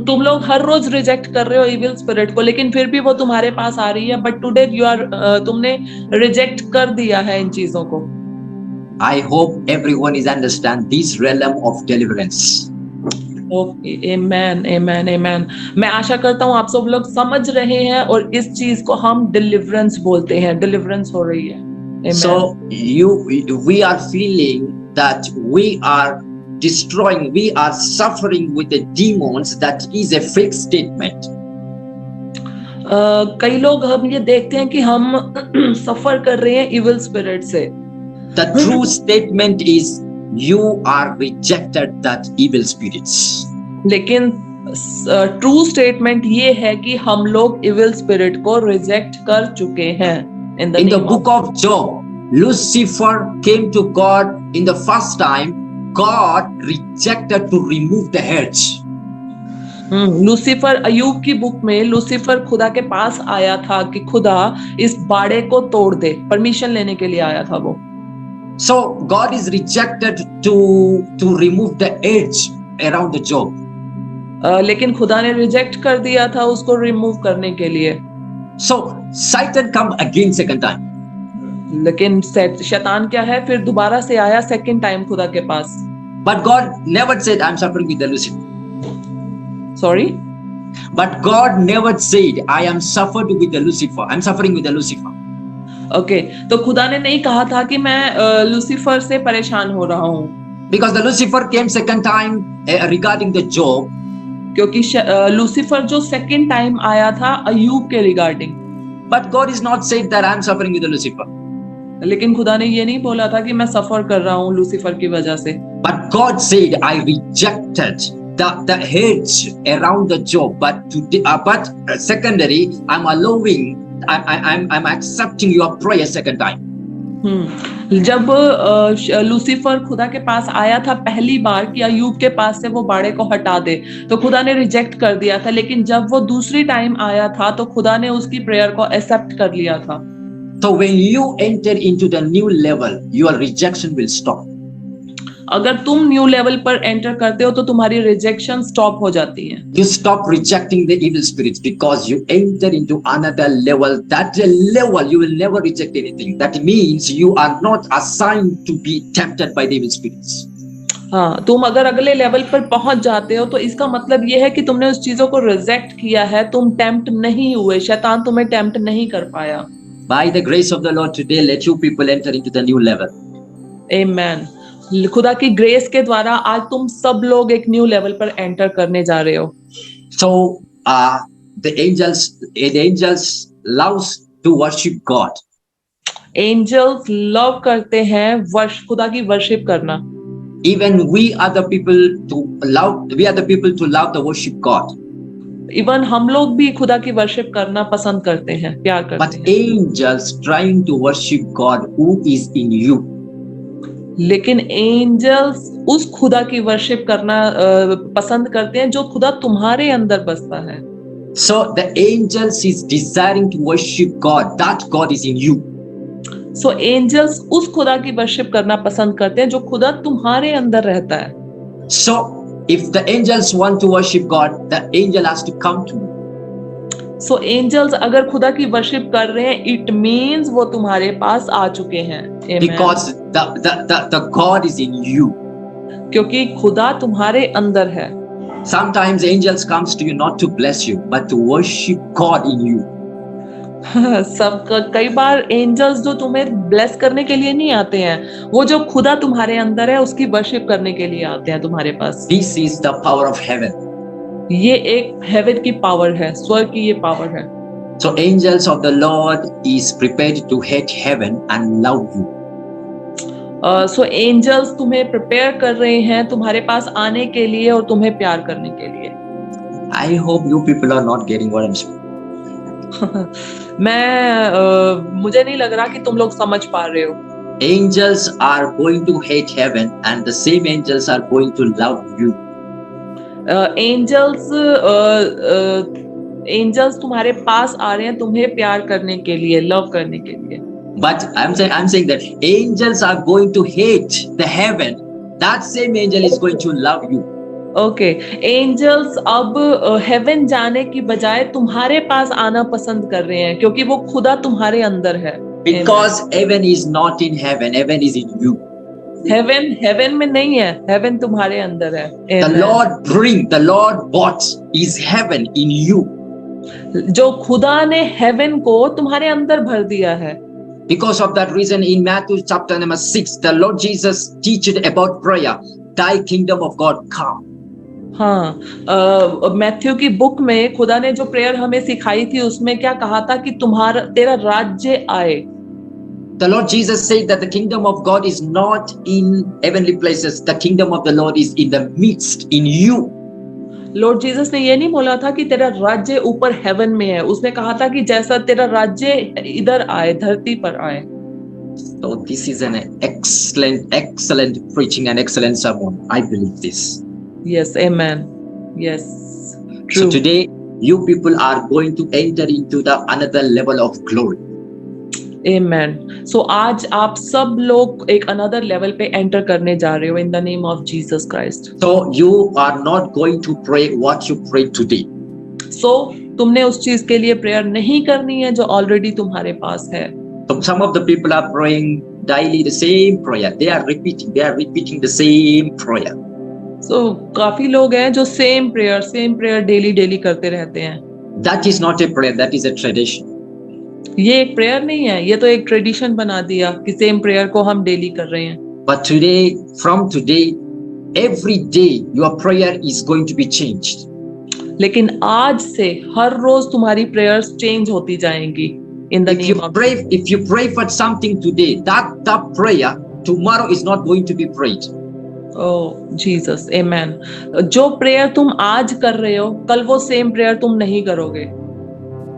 तुम लोग हर रोज reject कर रहे हो इविल स्पिरिट को, लेकिन फिर भी वो तुम्हारे पास आ रही है. बट टुडे तुमने रिजेक्ट कर दिया है इन चीजों को. I hope everyone is understand this realm of deliverance. Okay, amen amen amen. मैं आशा करता हूँ आप सब लोग समझ रहे हैं, और इस चीज को हम डिलीवरेंस बोलते हैं. डिलीवरेंस हो रही है. Amen. So we are feeling that we are destroying, we are suffering with the demons. That is a fake statement. कई लोग हम ये देखते हैं कि हम सफर कर रहे हैं इविल स्पिरिट से. The true statement is you are rejected that evil spirits. लेकिन ट्रू स्टेटमेंट ये है कि हम लोग इविल स्पिरिट को रिजेक्ट कर चुके हैं. In the book of Job, Lucifer came to God in the first time. God rejected to remove the hedge. Lucifer, अय्यूब की बुक में लूसीफर खुदा के पास आया था कि खुदा इस बाड़े को तोड़ दे, परमिशन लेने के लिए आया था वो. So God is rejected to remove the edge around the Job. लेकिन खुदा ने रिजेक्ट कर दिया था उसको रिमूव करने के लिए. So Satan come again second time. लेकिन शैतान क्या है, फिर दोबारा से आया सेकंड टाइम खुदा के पास. But God never said I'm suffering with the Lucifer. Sorry? But God never said I am suffered with the Lucifer. I'm suffering with the Lucifer. Okay, तो खुदा ने नहीं कहा था कि मैं लूसीफर से परेशान हो रहा हूँ. Because the Lucifer came second time regarding the Job. क्योंकि लूसीफर जो सेकंड टाइम आया था अय्यूब के regarding. But God is not said that I am suffering with the Lucifer. लेकिन खुदा ने ये नहीं बोला था कि मैं सफर कर रहा हूँ लूसीफर की वजह से. But God said I rejected the hedge around the Job. But secondary, I'm allowing. I'm accepting your prayer second time. जब लूसीफर खुदा के पास आया था पहली बार कि अय्यूब के पास से वो बाड़े को हटा दे, तो खुदा ने रिजेक्ट कर दिया था. लेकिन जब वो दूसरी टाइम आया था तो खुदा ने उसकी प्रेयर को एक्सेप्ट कर लिया था. So when you enter into the new level, your rejection will stop. अगर तुम न्यू लेवल पर एंटर करते हो तो तुम्हारी रिजेक्शन स्टॉप हो जाती है. You stop rejecting the evil spirits because you enter into another level. That level you will never reject anything. That means you are not assigned to be tempted by the evil spirits. हाँ, तुम अगर अगले level पर पहुंच जाते हो तो इसका मतलब ये है कि तुमने उस चीजों को रिजेक्ट किया है, तुम टेम्प्ट नहीं हुए, शैतान तुम्हें टेम्प्ट नहीं कर पाया. By the grace of the Lord today, let you people enter into the new level. आमेन. खुदा की ग्रेस के द्वारा आज तुम सब लोग एक न्यू लेवल पर एंटर करने जा रहे हो. So the angels loves to worship God. Angels love करते हैं खुदा की वर्शिप करना. Even we are the people to love the worship God. Even हम लोग भी खुदा की वर्शिप करना पसंद करते हैं, प्यार करते But हैं. angels trying to worship God who is in you. लेकिन एंजल्स उस खुदा की वर्शिप करना पसंद करते हैं जो खुदा तुम्हारे अंदर बसता है. So the angels is desiring to worship God. That God is in you. So angels उस खुदा की वर्शिप करना पसंद करते हैं जो खुदा तुम्हारे अंदर रहता है. So if the angels want to worship God, the angel has to come to you. So angels अगर खुदा की वर्शिप कर रहे हैं, इट मीन्स वो तुम्हारे पास आ चुके हैं. Amen. Because the God is in you. क्योंकि खुदा तुम्हारे अंदर है. Sometimes angels comes to you not to bless you, but to worship God in you. कई बार एंजल्स जो तुम्हें ब्लेस करने के लिए नहीं आते हैं, वो जो खुदा तुम्हारे अंदर है उसकी वर्शिप करने के लिए आते हैं तुम्हारे पास. This is the power of heaven. ये एक हेवन की पावर है, स्वर्ग की ये पावर है. So angels of the Lord is prepared to hate heaven and love you. So angels तुम्हें प्रिपेयर कर रहे हैं तुम्हारे पास आने के लिए और तुम्हें प्यार करने के लिए. I hope you people are not getting what I'm saying. मुझे नहीं लग रहा कि तुम लोग समझ पा रहे हो. Angels are going to hate heaven and the same angels are going to love you. Angels तुम्हारे पास आ रहे हैं तुम्हें प्यार करने के लिए, लव करने के लिए. But I'm saying that angels are going to hate the heaven. That same angel is going to love you. Okay, angels अब हेवन जाने की बजाय तुम्हारे पास आना पसंद कर रहे हैं क्योंकि वो खुदा तुम्हारे अंदर है. Because heaven is not in heaven, heaven is in you. Heaven में नहीं है, हेवन तुम्हारे अंदर है. The Lord brought is heaven in you. जो खुदा ने हेवन को तुम्हारे अंदर भर दिया है. Because of that reason, in Matthew chapter number 6, the Lord Jesus teaches about prayer. Thy kingdom of God come. हाँ, मैथ्यू की बुक में खुदा ने जो प्रेयर हमें सिखाई थी उसमें क्या कहा था कि तेरा राज्य आए. The Lord Jesus said that the kingdom of God is not in heavenly places. The kingdom of the Lord is in the midst, in you. Lord Jesus ने ये नहीं बोला था कि तेरा राज्य ऊपर हेवन में है, उसने कहा था कि जैसा तेरा राज्य इधर आए, धरती पर आए. So this is an excellent preaching and excellent sermon. I believe this. Yes, amen. Yes, true. So today, you people are going to enter into the another level of glory. Amen. So आज आप सब लोग एक another level पे enter करने जा रहे हो in the name of Jesus Christ. So you are not going to pray what you prayed today. So तुमने उस चीज के लिए प्रेयर नहीं करनी है जो ऑलरेडी तुम्हारे पास है. So some of the people are praying daily the same prayer. They are repeating the same prayer. So काफी लोग हैं जो same prayer daily करते रहते हैं. That is not a prayer. That is a tradition. ये एक प्रेयर नहीं है, ये तो एक ट्रेडिशन बना दिया कि सेम प्रेयर को हम डेली कर रहे हैं. But today, from today, every day your prayer is going to be changed. लेकिन आज से हर रोज तुम्हारी प्रेयर्स चेंज होती जाएंगी in the name of Jesus. If you pray for something today, that prayer tomorrow is not going to be prayed. Oh Jesus, amen. जो prayer तुम आज कर रहे हो कल वो सेम प्रेयर तुम नहीं करोगे.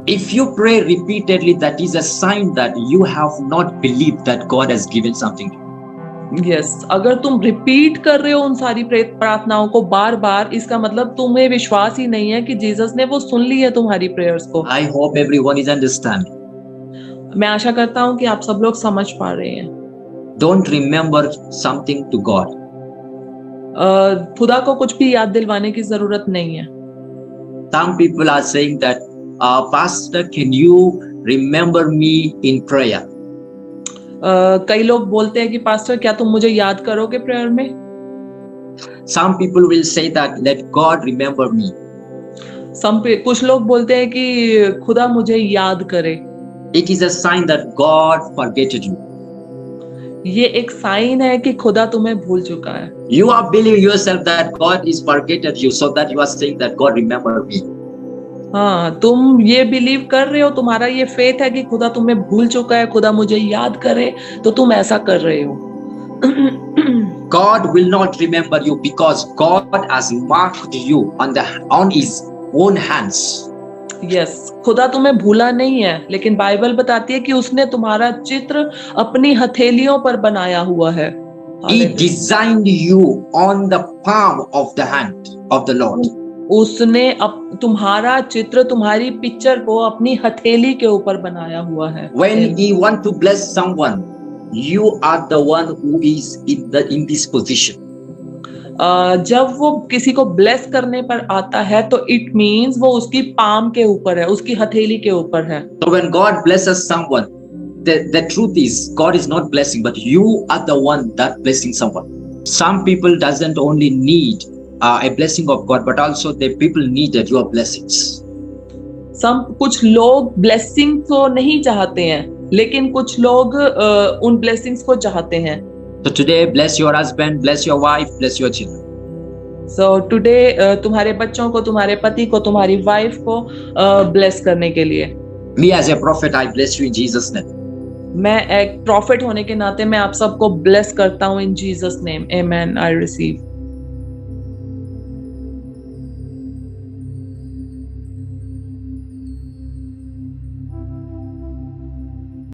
If you pray repeatedly, that is a sign that you have not believed that God has given something to you. Yes, अगर तुम रिपीट कर रहे हो उन सारी प्रार्थनाओं को बार बार, इसका मतलब तुम्हें विश्वास ही नहीं है कि जीसस ने वो सुन ली है तुम्हारी प्रेयर्स को. I hope everyone is understanding. मैं आशा करता हूँ कि आप सब लोग समझ पा रहे हैं. Don't remember something to God. खुदा को कुछ भी याद दिलवाने की जरूरत नहीं है। Some people are saying that, Pastor, can you remember me in prayer? कई लोग बोलते हैं कि पास्टर क्या तुम मुझे याद करोगे प्रेयर में? Some people will say that, let God remember me. कुछ लोग बोलते हैं कि खुदा मुझे याद करे। It is a sign that God forgetted you. ये एक साइन है कि खुदा तुम्हें भूल चुका है। You are believing yourself that God is forgetted you, so that you are saying that God remember me. हाँ, तुम ये बिलीव कर रहे हो, तुम्हारा ये फेथ है कि खुदा तुम्हें भूल चुका है, खुदा मुझे याद करे, तो तुम ऐसा कर रहे हो। God will not remember you because God has marked you on His own hands. Yes, खुदा तुम्हें भूला नहीं है, लेकिन बाइबल बताती है कि उसने तुम्हारा चित्र अपनी हथेलियों पर बनाया हुआ है। He designed you on the palm of the hand of the Lord. उसने तुम्हारा चित्र, तुम्हारी पिक्चर को अपनी हथेली के ऊपर बनाया हुआ है। When He want to bless someone, you are the one who is in this position. जब वो किसी को ब्लेस करने पर आता है तो इट मीन्स वो उसकी पाम के ऊपर है, उसकी हथेली के ऊपर है। So when God blesses someone, the truth is God is not blessing, but you are the one that blessing someone. Some people doesn't only need a blessing of God, but also the people needed your blessings. कुछ लोग blessing तो नहीं चाहते हैं, लेकिन कुछ लोग उन ब्लेसिंग्स को चाहते हैं। So today, bless your husband, bless your wife, bless your children. So today, तुम्हारे बच्चों को, तुम्हारे पति को, तुम्हारी वाइफ को ब्लेस करने के लिए। Me as a prophet, I bless you in Jesus' name. मैं एक प्रॉफिट होने के नाते मैं आप सबको ब्लेस करता हूँ इन Jesus name. Amen. I receive.